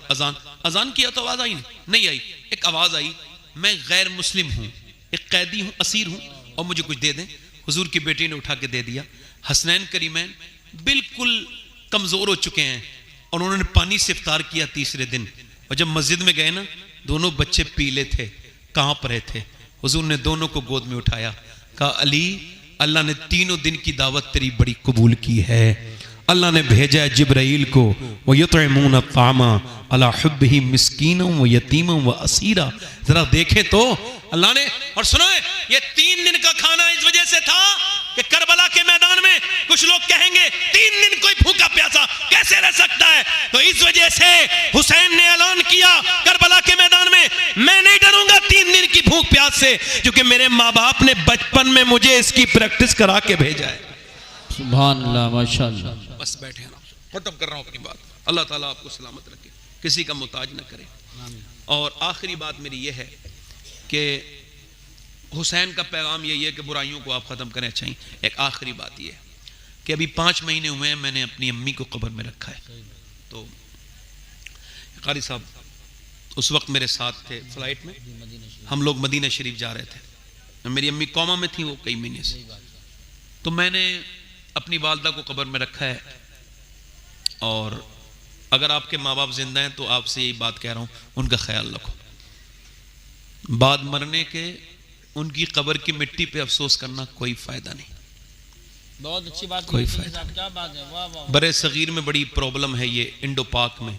S1: अजान किया तो आवाज आई नहीं आई। एक आवाज आई, मैं गैर मुस्लिम हूँ, एक कैदी हूँ, असीर हूँ, और मुझे कुछ दे दें। हुजूर की बेटी ने उठा के दे दिया। हसनैन करीमैन बिल्कुल कमजोर हो चुके हैं, और उन्होंने पानी से इफ्तार किया 3रे दिन। और जब मस्जिद में गए ना, दोनों बच्चे पीले थे, कांप रहे थे। हुजूर ने दोनों को गोद में उठाया, कहा अली अल्लाह ने 3 दिन की दावत तेरी बड़ी कबूल की है। अल्लाह ने भेजा है जिब्राइल को, वो युतइमून तामा अला हुब्बिही मिस्कीना व यतीमा व असीरा। जरा देखें तो अल्लाह ने, और सुनो ये 3 दिन का खाना इस वजह से था कि करबला के मैदान में कुछ लोग कहेंगे 3 दिन कोई भूखा प्यासा कैसे रह सकता है, तो इस वजह से हुसैन ने ऐलान किया करबला के मैदान में, मैं नहीं डरूंगा 3 दिन की भूख प्यास से, क्योंकि मेरे माँ बाप ने बचपन में मुझे इसकी प्रैक्टिस करा के भेजा है।
S2: सुभान अल्लाह माशाअल्लाह।
S1: बस बैठे ना, खत्म कर रहा हूं अपनी बात। अल्लाह ताला आपको सलामत रखे, किसी का मुताज न करे। और आखिरी बात मेरी यह है कि हुसैन का पैगाम यही है कि बुराइयों को आप ख़त्म करें अच्छाई। एक आखिरी बात यह है कि अभी 5 महीने हुए हैं मैंने अपनी अम्मी को कब्र में रखा है। तो कारी साहब उस वक्त मेरे साथ थे, फ्लाइट में हम लोग मदीना शरीफ जा रहे थे। मेरी अम्मी कोमा में थी वो कई महीने से। तो मैंने अपनी वालदा को कब्र में रखा है, और अगर आपके माँ बाप जिंदा हैं तो आपसे यही बात कह रहा हूँ, उनका ख्याल रखो। बाद मरने के उनकी कब्र की मिट्टी पे अफसोस करना कोई फायदा नहीं।
S2: बहुत अच्छी बात,
S1: कोई फायदा,
S2: क्या बात है, वाह वाह।
S1: बड़े सगीर में बड़ी प्रॉब्लम है ये इंडो पाक में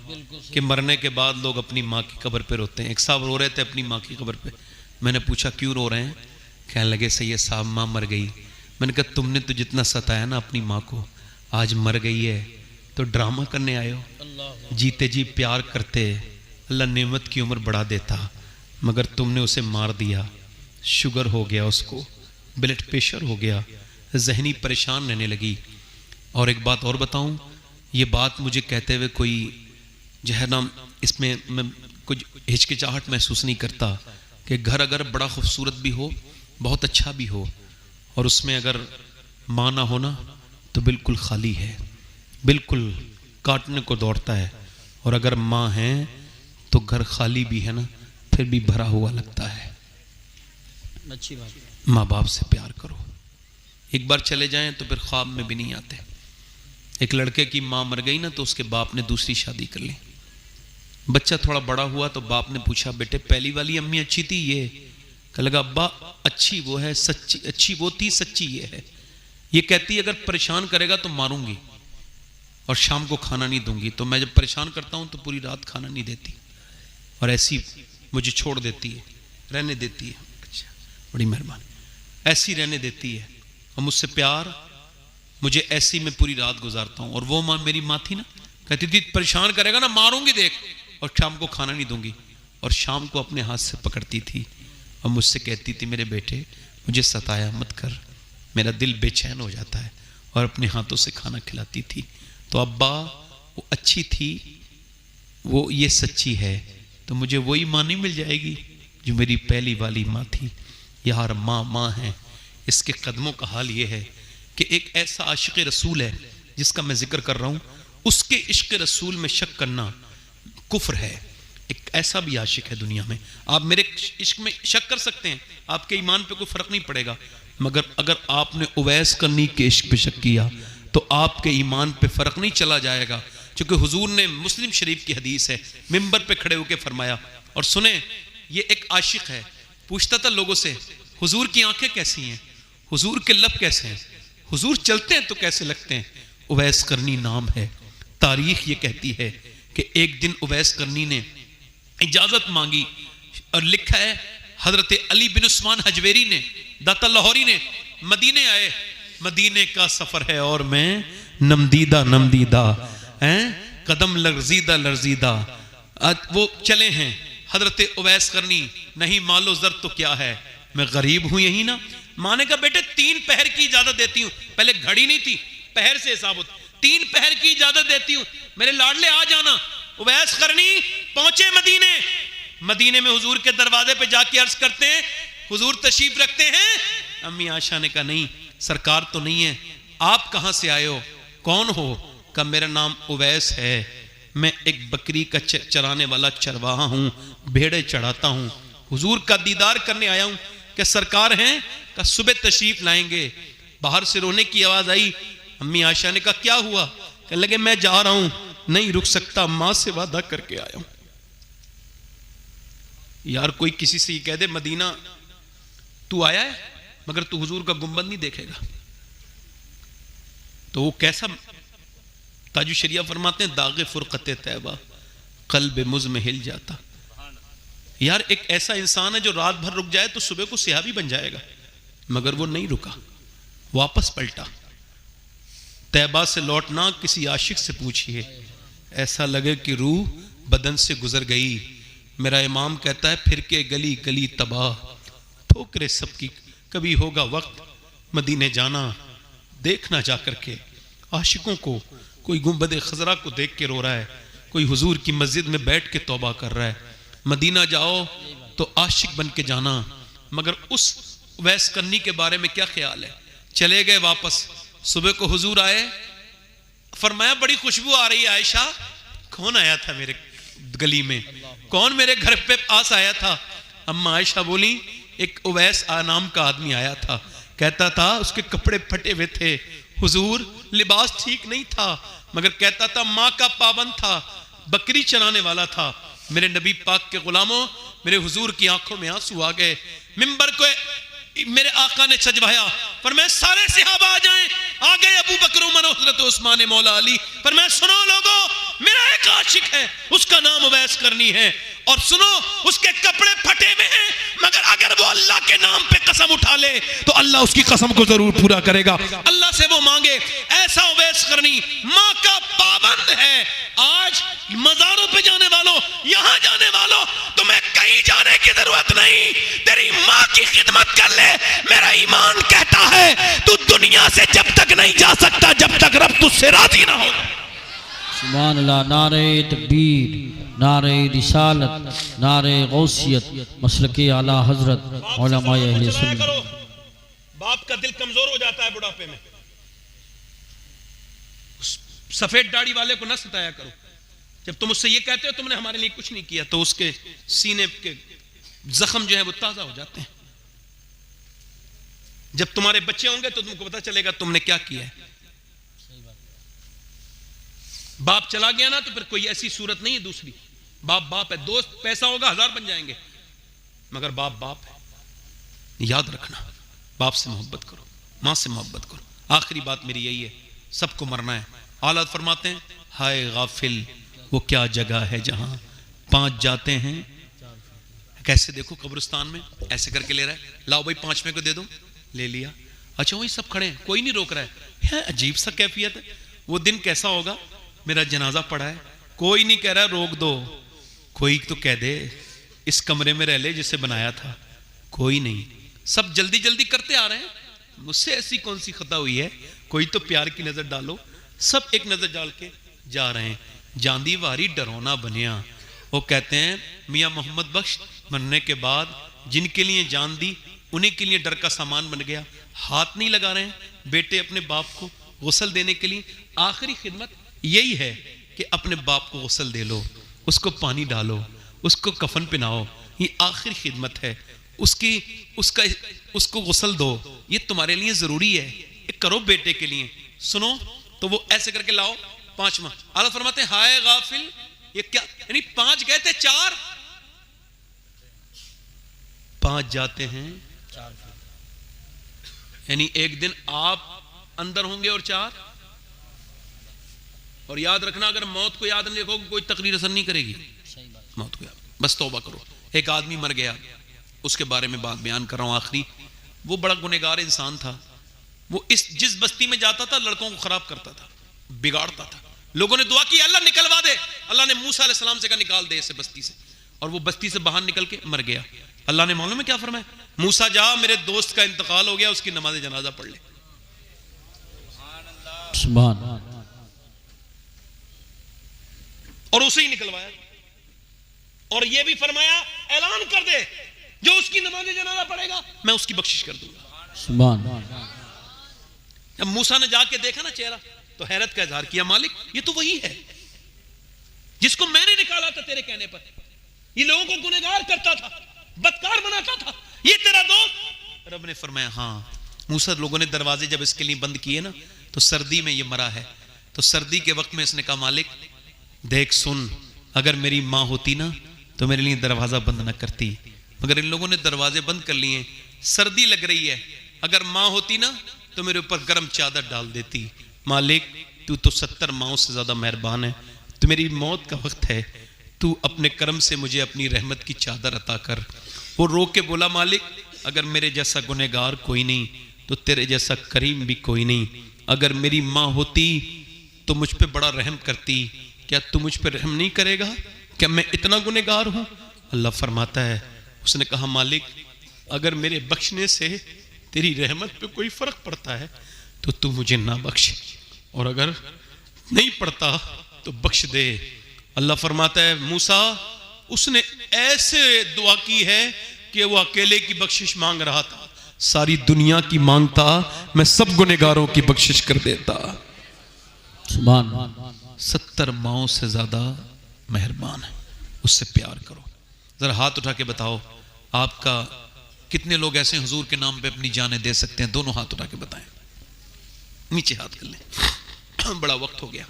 S1: कि मरने के बाद लोग अपनी माँ की कब्र पे रोते हैं। एक साहब रो रहे थे अपनी माँ की कब्र पे, मैंने पूछा क्यों रो रहे हैं? कहने लगे सैयद साहब माँ मर गई। मैंने कहा तुमने तो जितना सताया ना अपनी माँ को, आज मर गई है तो ड्रामा करने आए हो? जीते जी प्यार करते, अल्लाह नेमत की उम्र बढ़ा देता, मगर तुमने उसे मार दिया। शुगर हो गया उसको, ब्लड प्रेशर हो गया, जहनी परेशान रहने लगी। और एक बात और बताऊं, ये बात मुझे कहते हुए कोई जो है ना, इसमें मैं कुछ हिचकिचाहट महसूस नहीं करता कि घर अगर बड़ा खूबसूरत भी हो, बहुत अच्छा भी हो, और उसमें अगर माँ ना हो ना तो बिल्कुल खाली है, बिल्कुल काटने को दौड़ता है। और अगर माँ है तो घर खाली भी है ना, फिर भी भरा हुआ लगता है।
S2: अच्छी बात।
S1: माँ बाप से प्यार करो, एक बार चले जाएं तो फिर ख्वाब में भी नहीं आते। एक लड़के की माँ मर गई ना तो उसके बाप ने दूसरी शादी कर ली। बच्चा थोड़ा बड़ा हुआ तो बाप ने पूछा बेटे पहली वाली अम्मी अच्छी थी? ये कह लगा अब्बा अच्छी वो है, सच्ची अच्छी वो थी, सच्ची ये है। ये कहती अगर परेशान करेगा तो मारूंगी और शाम को खाना नहीं दूंगी, तो मैं जब परेशान करता हूं तो पूरी रात खाना नहीं देती और ऐसी मुझे छोड़ देती है, रहने देती है। अच्छा बड़ी मेहरबानी, ऐसी रहने देती है और मुझसे प्यार, मुझे ऐसी मैं पूरी रात गुजारता हूं। और वो माँ मेरी माँ थी ना, कहती थी परेशान करेगा ना मारूंगी देख, और शाम को खाना नहीं दूंगी, और शाम को अपने हाथ से पकड़ती थी और मुझसे कहती थी मेरे बेटे मुझे सताया मत कर, मेरा दिल बेचैन हो जाता है, और अपने हाथों से खाना खिलाती थी। तो अब्बा वो अच्छी थी, वो ये सच्ची है, तो मुझे वही माँ नहीं मिल जाएगी जो मेरी पहली वाली माँ थी? यार माँ माँ है। इसके कदमों का हाल ये है कि एक ऐसा आशिक रसूल है जिसका मैं जिक्र कर रहा हूँ, उसके इश्क रसूल में शक करना कुफ्र है। एक ऐसा भी आशिक है दुनिया में, आप मेरे इश्क में शक कर सकते हैं, आपके ईमान पे कोई फर्क नहीं पड़ेगा, मगर अगर आपने उवैस करनी के इश्क पे शक किया तो आपके ईमान पे फर्क नहीं चला जाएगा। क्योंकि हुजूर ने मुस्लिम शरीफ की हदीस है, मिंबर पे खड़े होकर फरमाया, और सुने ये एक आशिक है, पूछता था लोगों से हुजूर की आंखें कैसी हैं, हुजूर के लब कैसे हैं, हुजूर चलते हैं तो कैसे लगते हैं? उवैस करनी नाम है। तारीख ये कहती है कि एक दिन उवैस करनी ने इजाजत मांगी और लिखा है हजरत अली बिन उस्मान हजवेरी ने, दाता लाहौरी ने, मदीने आए, मदीने का सफर है और मैं नमदीदा नमदीदा हैं, कदम लर्जीदा लर्जीदा, वो चले हैं। हजरत उवैस करनी, नहीं मालो जर तो क्या है, मैं गरीब हूं यही ना। माँ ने कहा बेटे 3 पहर की इजाजत देती हूं, पहले घड़ी नहीं थी, पहर से हिसाब होता, 3 पहर की इजाजत देती हूं, मेरे लाडले आ जाना। उवैस करनी पहुंचे मदीने, मदीने में हुजूर के दरवाजे पे जाके अर्ज करते हैं हुजूर तशरीफ रखते हैं? अम्मी आशा ने कहा नहीं सरकार तो नहीं है, आप कहां से आए हो, कौन हो? का मेरा नाम उवैस है, मैं एक बकरी का चराने वाला चरवाहा हूं, भेड़े चढ़ाता हूं, हुजूर का दीदार करने आया हूं। क्या सरकार हैं? का सुबह तशरीफ लाएंगे। बाहर से रोने की आवाज आई, अम्मी आशा ने कहा क्या हुआ? कहने लगे मैं जा रहा हूं, नहीं रुक सकता, मां से वादा करके आया हूं। यार कोई किसी से ये कह दे मदीना तू आया है मगर तू हुजूर का गुंबद नहीं देखेगा, तो वो कैसा? ताजु शरिया फरमाते हैं दागे फुरकते तैबा कल्ब मुझ में हिल जाता। यार एक ऐसा इंसान है जो रात भर रुक जाए तो सुबह को सिहाबी बन जाएगा, मगर वो नहीं रुका, वापस पलटा। तैबा से लौटना किसी आशिक से पूछिए, ऐसा लगे कि रूह बदन से गुजर गई। मेरा इमाम कहता है फिर के गली गली तबाह, ठोकरे सबकी, कभी होगा वक्त मदीने जाना, देखना जाकर के आशिकों को। कोई गुंबद खजरा को देख के रो रहा है, कोई हुजूर की मस्जिद में बैठ के तौबा कर रहा है। मदीना जाओ तो आशिक बन के जाना। मगर उस वैस करनी के बारे में क्या ख्याल है? चले गए वापस, सुबह को हुजूर आए, फरमाया बड़ी खुशबू आ रही है आयशा। कौन आया था मेरे गली में, कौन मेरे घर पे पास आया था? अम्मा आयशा बोली एक उवैस नाम का आदमी आया था, कहता था उसके कपड़े फटे हुए थे, हुजूर लिबास ठीक नहीं था, मगर कहता था माँ का पाबंद था, बकरी चराने वाला था। मेरे नबी पाक के गुलामों, मेरे हुजूर की आंखों में आंसू आ गए। मिंबर को मेरे आका ने सजवाया, पर मैं सारे सहाबा आ जाएं। आ गए अबू बकर, उमर, हजरत उस्मान, मौला अली। पर मैं सुनो लोगों, मेरा एक आशिक है, उसका नाम उवैस करनी है। और सुनो, उसके कपड़े फटे हुए हैं, मगर अगर वो अल्लाह के नाम पे कसम उठा ले तो अल्लाह उसकी कसम को जरूर पूरा करेगा। अल्लाह से वो मांगे, ऐसा उवैस करनी माँ का पाबंद है। आज मजारों पे जाने वालों, यहां जाने वालों, तुम्हें कहीं जाने की जरूरत नहीं, तेरी माँ की खिदमत कर ले। मेरा ईमान कहता है तू दुनिया से जब तक नहीं जा सकता जब तक रब तुझसे राजी ना हो।
S2: सुभान अल्लाह। नारे तकबीर, नारे रिसालत, नारे गौसियत, मसलके आला हजरत, उलमाए अहले सुन्नत।
S1: बाप का दिल कमजोर हो जाता है बुढ़ापे में। सफेद दाढ़ी वाले को न सताया करो। जब तुम उससे ये कहते हो तुमने हमारे लिए कुछ नहीं किया, तो उसके सीने के जख्म जो है वो ताजा हो जाते हैं। जब तुम्हारे बच्चे होंगे तो तुमको पता चलेगा तुमने क्या किया है। बाप चला गया ना तो फिर कोई ऐसी सूरत नहीं है दूसरी। बाप बाप है, दोस्त पैसा होगा 1000 बन जाएंगे, मगर बाप बाप है। याद रखना, बाप से मोहब्बत करो, मां से मोहब्बत करो। आखिरी बात मेरी यही है, सबको मरना है। आला फरमाते हैं, हाय गाफिल वो क्या जगह है जहां 5 जाते हैं। कैसे देखो कब्रिस्तान में ऐसे करके ले रहा है, लाओ भाई 5वें को दे दो, ले लिया। अच्छा वही सब खड़े हैं, कोई नहीं रोक रहा है। अजीब सा कैफियत है। वो दिन कैसा होगा, मेरा जनाजा पड़ा है, कोई नहीं कह रहा रोक दो। कोई तो कह दे इस कमरे में रह ले जिसे बनाया था, कोई नहीं। सब जल्दी जल्दी करते आ रहे हैं, मुझसे ऐसी कौन सी खता हुई है, कोई तो प्यार की नजर डालो। सब एक नजर डाल के जा रहे हैं। जांदी वारी डरौना बनिया। वो कहते हैं मियाँ मोहम्मद बख्श मरने के बाद जिनके लिए जान दी उन्हीं के लिए डर का सामान बन गया। हाथ नहीं लगा रहे हैं बेटे अपने बाप को गुस्ल देने के लिए। आखिरी खिदमत यही है कि अपने बाप को गुस्ल दे लो, उसको पानी डालो, उसको कफन पहनाओ। ये आखिरी खिदमत है उसको गुस्ल दो, ये तुम्हारे लिए जरूरी है, ये करो बेटे के लिए। सुनो तो वो ऐसे करके लाओ 5वां। आला फरमाते हाय गाफिल ये क्या, यानी 5 गए थे 4, 5 जाते हैं 4, यानी एक दिन आप अंदर होंगे और 4। और याद रखना, अगर मौत को याद नहीं रखोगे कोई तकरीर असर नहीं करेगी। मौत को याद, बस तौबा करो। एक आदमी मर गया, उसके बारे में बात बयान कर रहा हूं आखिरी। वो बड़ा गुनहगार इंसान था। वो जिस बस्ती में जाता था लड़कों को खराब करता था, बिगाड़ता था। लोगों ने दुआ की अल्लाह निकलवा दे, अल्लाह ने मूसा अलैहिस्सलाम से कहा निकाल दे इसे बस्ती से, और वो बस्ती से बाहर निकल के मर गया। अल्लाह ने मालूम है क्या फरमाया, मूसा जा मेरे दोस्त का इंतकाल हो गया, उसकी नमाज जनाजा पढ़ ले।
S2: सुभान।
S1: और उसे ही निकलवाया। और ये भी फरमाया ऐलान कर दे जो उसकी नमाज जनाजा पढ़ेगा मैं उसकी बख्शिश कर दूंगा।
S2: सुभान।
S1: जब मूसा ने जाके देखा ना चेहरा तो हैरत का इजहार किया, मालिक ये तो वही है जिसको मैंने निकाला था तेरे कहने पर। ये लोगों को गुनहगार करता था, बदकार बनाता था, ये तेरा दोस्त। रब ने फरमाया हाँ। मूसा, लोगों ने दरवाजे जब इसके लिए बंद किए ना तो सर्दी में ये मरा है। तो सर्दी के वक्त में इसने कहा मालिक देख सुन, अगर मेरी माँ होती ना तो मेरे लिए दरवाजा बंद ना करती, मगर इन लोगों ने दरवाजे बंद कर लिए, सर्दी लग रही है, अगर माँ होती ना तो मेरे ऊपर गर्म चादर डाल देती। मालिक तू तो 70 माओं से ज्यादा मेहरबान है, तो मेरी मौत का वक्त है, तू अपने कर्म से मुझे अपनी रहमत की चादर अता कर। वो रो के बोला मालिक अगर मेरे जैसा गुनहगार कोई नहीं तो तेरे जैसा करीम भी कोई नहीं। अगर मेरी माँ होती तो मुझ पे बड़ा रहम करती, क्या तू मुझ पे रहम नहीं करेगा? क्या मैं इतना गुनहगार हूं? अल्लाह फरमाता है, उसने कहा मालिक अगर मेरे बख्शने से तेरी रहमत पे कोई फर्क पड़ता है तो तू मुझे ना बख्श, और अगर नहीं पड़ता तो बख्श दे। अल्लाह फरमाता है मूसा उसने ऐसे दुआ की है कि वो अकेले की बख्शिश मांग रहा था, सारी दुनिया की मांगता, मैं सब गुनहगारों की बख्शिश कर देता।
S2: सुभान।
S1: 70 माओं से ज्यादा मेहरबान है, उससे प्यार करो। जरा हाथ उठा के बताओ आपका कितने लोग ऐसे हुजूर के नाम पे अपनी जानें दे सकते हैं? दोनों हाथ उठा के बताएं। नीचे हाथ कर लें, बड़ा वक्त हो गया,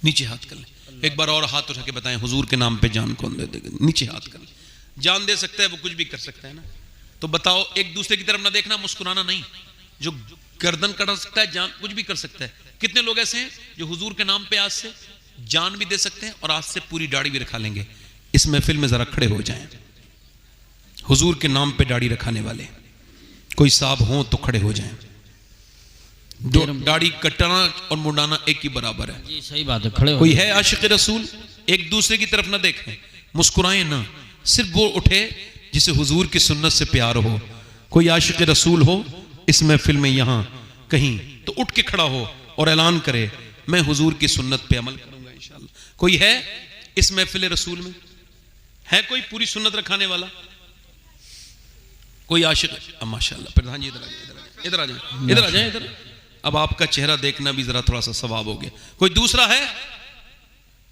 S1: नीचे हाथ कर लें। एक बार और हाथ उठा के बताएं, हुजूर के नाम पे जान कौन दे देगा? नीचे हाथ कर लें। जान दे सकता है वो कुछ भी कर सकता है ना, तो बताओ, एक दूसरे की तरफ ना देखना, मुस्कुराना नहीं। जो गर्दन कटा सकता है, जान कुछ भी कर सकता है। कितने लोग ऐसे हैं जो हुजूर के नाम पे आज से जान भी दे सकते हैं और आज से पूरी दाढ़ी भी रखा लेंगे। इस महफिल में जरा खड़े हो जाएं, हुजूर के नाम पे दाढ़ी रखाने वाले कोई साहब हो तो खड़े हो जाएं। दाढ़ी कटना और मुंडाना एक ही बराबर है।
S2: जी सही बात है, खड़े हो।
S1: कोई है आशिक रसूल? एक दूसरे की तरफ ना देखें, मुस्कुराएं ना, सिर्फ वो उठे जिसे हुजूर की सुन्नत से प्यार हो। कोई आशिक रसूल हो इस महफिल में यहां कहीं तो उठ के खड़ा हो और ऐलान करे, मैं हुजूर की सुन्नत पे अमल करूंगा इंशाअल्लाह। कोई है इस महफिल रसूल में? है कोई पूरी सुन्नत रखाने वाला? कोई आशिक? माशाअल्लाह, प्रधान जी इधर आ जाए, इधर आ जाए, इधर आ जाए, इधर। अब आपका चेहरा देखना भी जरा थोड़ा सा सवाब हो गया। कोई दूसरा है?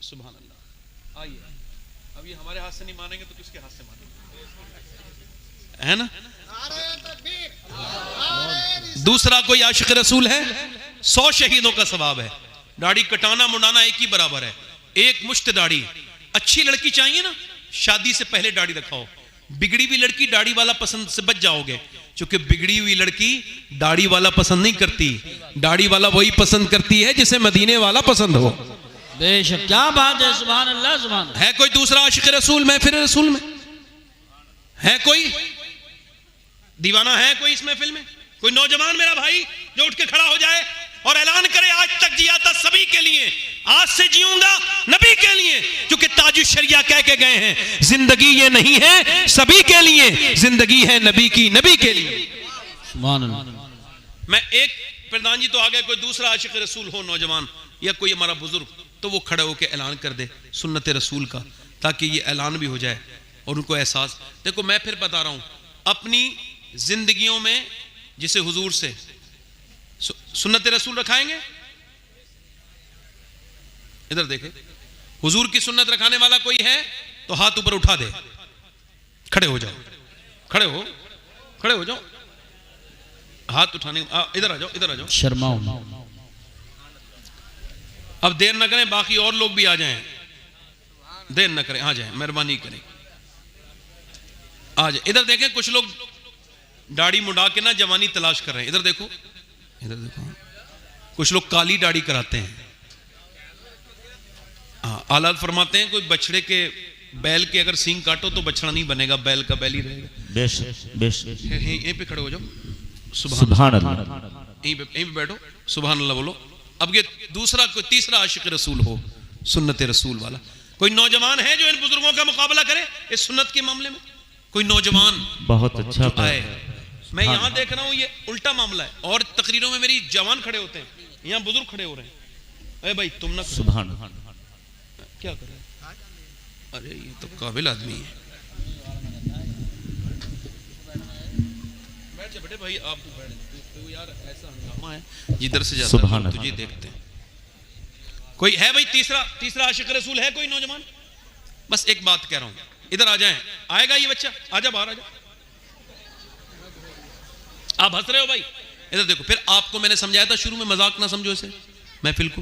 S1: सुभान अल्लाह, आइए। अब ये हमारे हाथ से नहीं मानेंगे तो किसके हाथ से मानेंगे, है ना? दूसरा कोई आशिक रसूल है? 100 शहीदों का सवाब है। दाढ़ी कटाना मुंडाना एक ही बराबर है, एक मुश्त दाढ़ी। अच्छी लड़की चाहिए ना, शादी से पहले दाढ़ी रखाओ। बिगड़ी हुई लड़की दाढ़ी वाला पसंद से बच जाओगे, क्योंकि बिगड़ी हुई लड़की दाढ़ी वाला पसंद नहीं करती। दाढ़ी वाला वही पसंद करती है जिसे मदीने वाला पसंद हो।
S2: बेशक, क्या बात है, सुभान अल्लाह, सुभान अल्लाह।
S1: है कोई दूसरा आशिक रसूल महफिल रसूल में? है कोई दीवाना? है कोई इस महफिल में? कोई नौजवान मेरा भाई जो उठ के खड़ा हो जाए और ऐलान करे, आज तक जिया था सभी के लिए, आज से जीऊंगा नबी के लिए, क्योंकि ताजुश शरिया कह के गए हैं, जिंदगी ये नहीं है सभी के लिए, जिंदगी है नबी की, नबी के लिए।
S2: सुभान अल्लाह।
S1: मैं एक प्रधान जी तो आ गए, कोई दूसरा आशिक रसूल हो नौजवान या कोई हमारा बुजुर्ग, तो वो खड़े होकर ऐलान कर दे सुन्नत रसूल का, ताकि ये ऐलान भी हो जाए और उनको एहसास। देखो मैं फिर बता रहा हूं, अपनी जिंदगियों में जिसे हुजूर से सुन्नत रसूल रखाएंगे, इधर देखे, हुजूर की सुन्नत रखाने वाला कोई है तो हाथ ऊपर उठा दे। खड़े हो जाओ, खड़े हो, खड़े हो जाओ, हाथ उठाने, इधर आ जाओ, इधर आ जाओ,
S2: शर्माओ।
S1: अब देर न करें, बाकी और लोग भी आ जाएं, देर न करें, आ जाएं, मेहरबानी करें, आ जाए। इधर देखें, कुछ लोग दाढ़ी मुंडा के ना जवानी तलाश कर रहे हैं। इधर देखो, इधर देखो, कुछ लोग काली दाढ़ी कराते हैं। आला फरमाते हैं, कोई बछड़े के, बैल के अगर सींग काटो तो बछड़ा नहीं बनेगा, बैल का बैल ही रहेगा। यहीं पे खड़े हो जाओ, सुभान अल्लाह, यहीं पे बैठो, सुभान अल्लाह बोलो। अब ये दूसरा कोई तीसरा आशिक रसूल हो सुन्नत रसूल वाला, कोई नौजवान है जो इन बुजुर्गों का मुकाबला करे इस सुन्नत के मामले में? कोई नौजवान
S3: बहुत अच्छा
S1: आए। मैं यहां देख रहा हूं ये उल्टा मामला है, और तकरीरों में मेरी जवान खड़े होते हैं, यहां बुजुर्ग खड़े हो रहे हैं। अरे भाई तुम ना,
S3: सुभान
S1: क्या कर रहे हैं? अरे ये तो काबिल आदमी है। बैठ जा बेटे भाई, आप तो बैठ, तो यार ऐसा हंगामा है जिधर से जाता है तुझे देखते हैं। कोई है भाई तीसरा आशिक रसूल है कोई नौजवान? बस एक बात कह रहा हूं, इधर आ जाएं। आएगा ये बच्चा? आजा बाहर, आजा। आप हंस रहे हो भाई, इधर देखो। फिर आपको मैंने समझाया था शुरू में, मजाक ना समझो इसे महफिल को।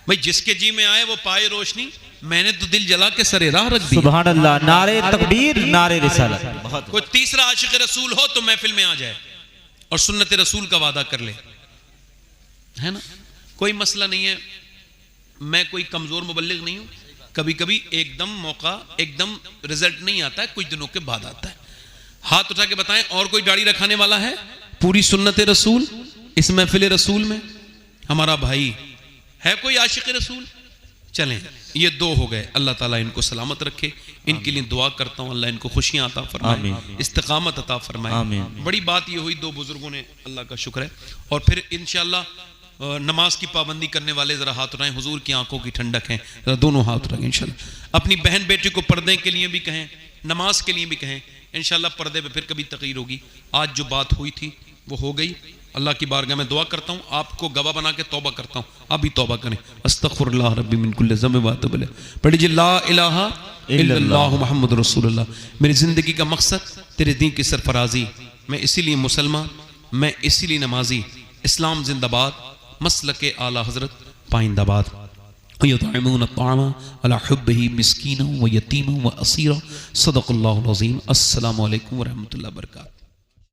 S1: भाई जिसके जी में आए वो पाए रोशनी, मैंने तो दिल जला के सरे राह रख दी।
S3: सुभान अल्लाह, नारे तकबीर, नारे रिसालत। बहुत
S1: कोई तीसरा आशिक रसूल हो तो महफिल में आ जाए और सुन्नत रसूल का वादा कर ले, है ना? कोई मसला नहीं है, मैं कोई कमजोर मुबल्लिग नहीं हूं। कभी कभी एकदम मौका, एकदम रिजल्ट नहीं आता है, कुछ दिनों के बाद आता है। हाथ उठा के बताएं, और कोई दाढ़ी रखाने वाला है पूरी सुन्नत रसूल इस महफिल रसूल में? हमारा भाई है कोई आशिक रसूल? चलें, ये दो हो गए। अल्लाह ताला इनको सलामत रखे, इनके लिए दुआ करता हूं, अल्लाह इनको खुशियां अता फरमाए, इस्तिकामत अता फरमाए। बड़ी बात ये हुई, दो बुजुर्गों ने, अल्लाह का शुक्र है। और फिर इंशाअल्लाह नमाज की पाबंदी करने वाले जरा हाथ उठाएं, हुजूर की आंखों की ठंडक है, जरा दोनों हाथ उठाएं इंशाअल्लाह। अपनी बहन बेटी को पर्दे के लिए भी कहें, नमाज के लिए भी कहें, इंशाअल्लाह पर्दे पे फिर कभी तकरीर होगी। आज जो बात हुई थी वो हो गई। अल्लाह की बारगाह में दुआ करता हूँ, आपको गवाह बना के तौबा करता हूँ, आप भी तौबा करें। अस्तगफिरुल्लाह रब्बी मिन कुल्लि ज़ंब व अतूबु इलैह। पढ़ी जी ला इलाहा इल्लल्लाह मुहम्मद रसूलुल्लाह। मेरी जिंदगी का मकसद तेरे दीन की सरफराजी, मैं इसीलिए मुसलमान, मैं इसीलिए नमाजी, इस्लाम जिंदाबाद, मसलके आला हजरत पाइंदाबाद। युतइमून अत्ताअम अला हुब्बिही मिस्कीना व यतीमा व असीरा। सदक़ल्लाहुल अज़ीम। अस्सलामु अलैकुम व रहमतुल्लाहि व बरकातहू।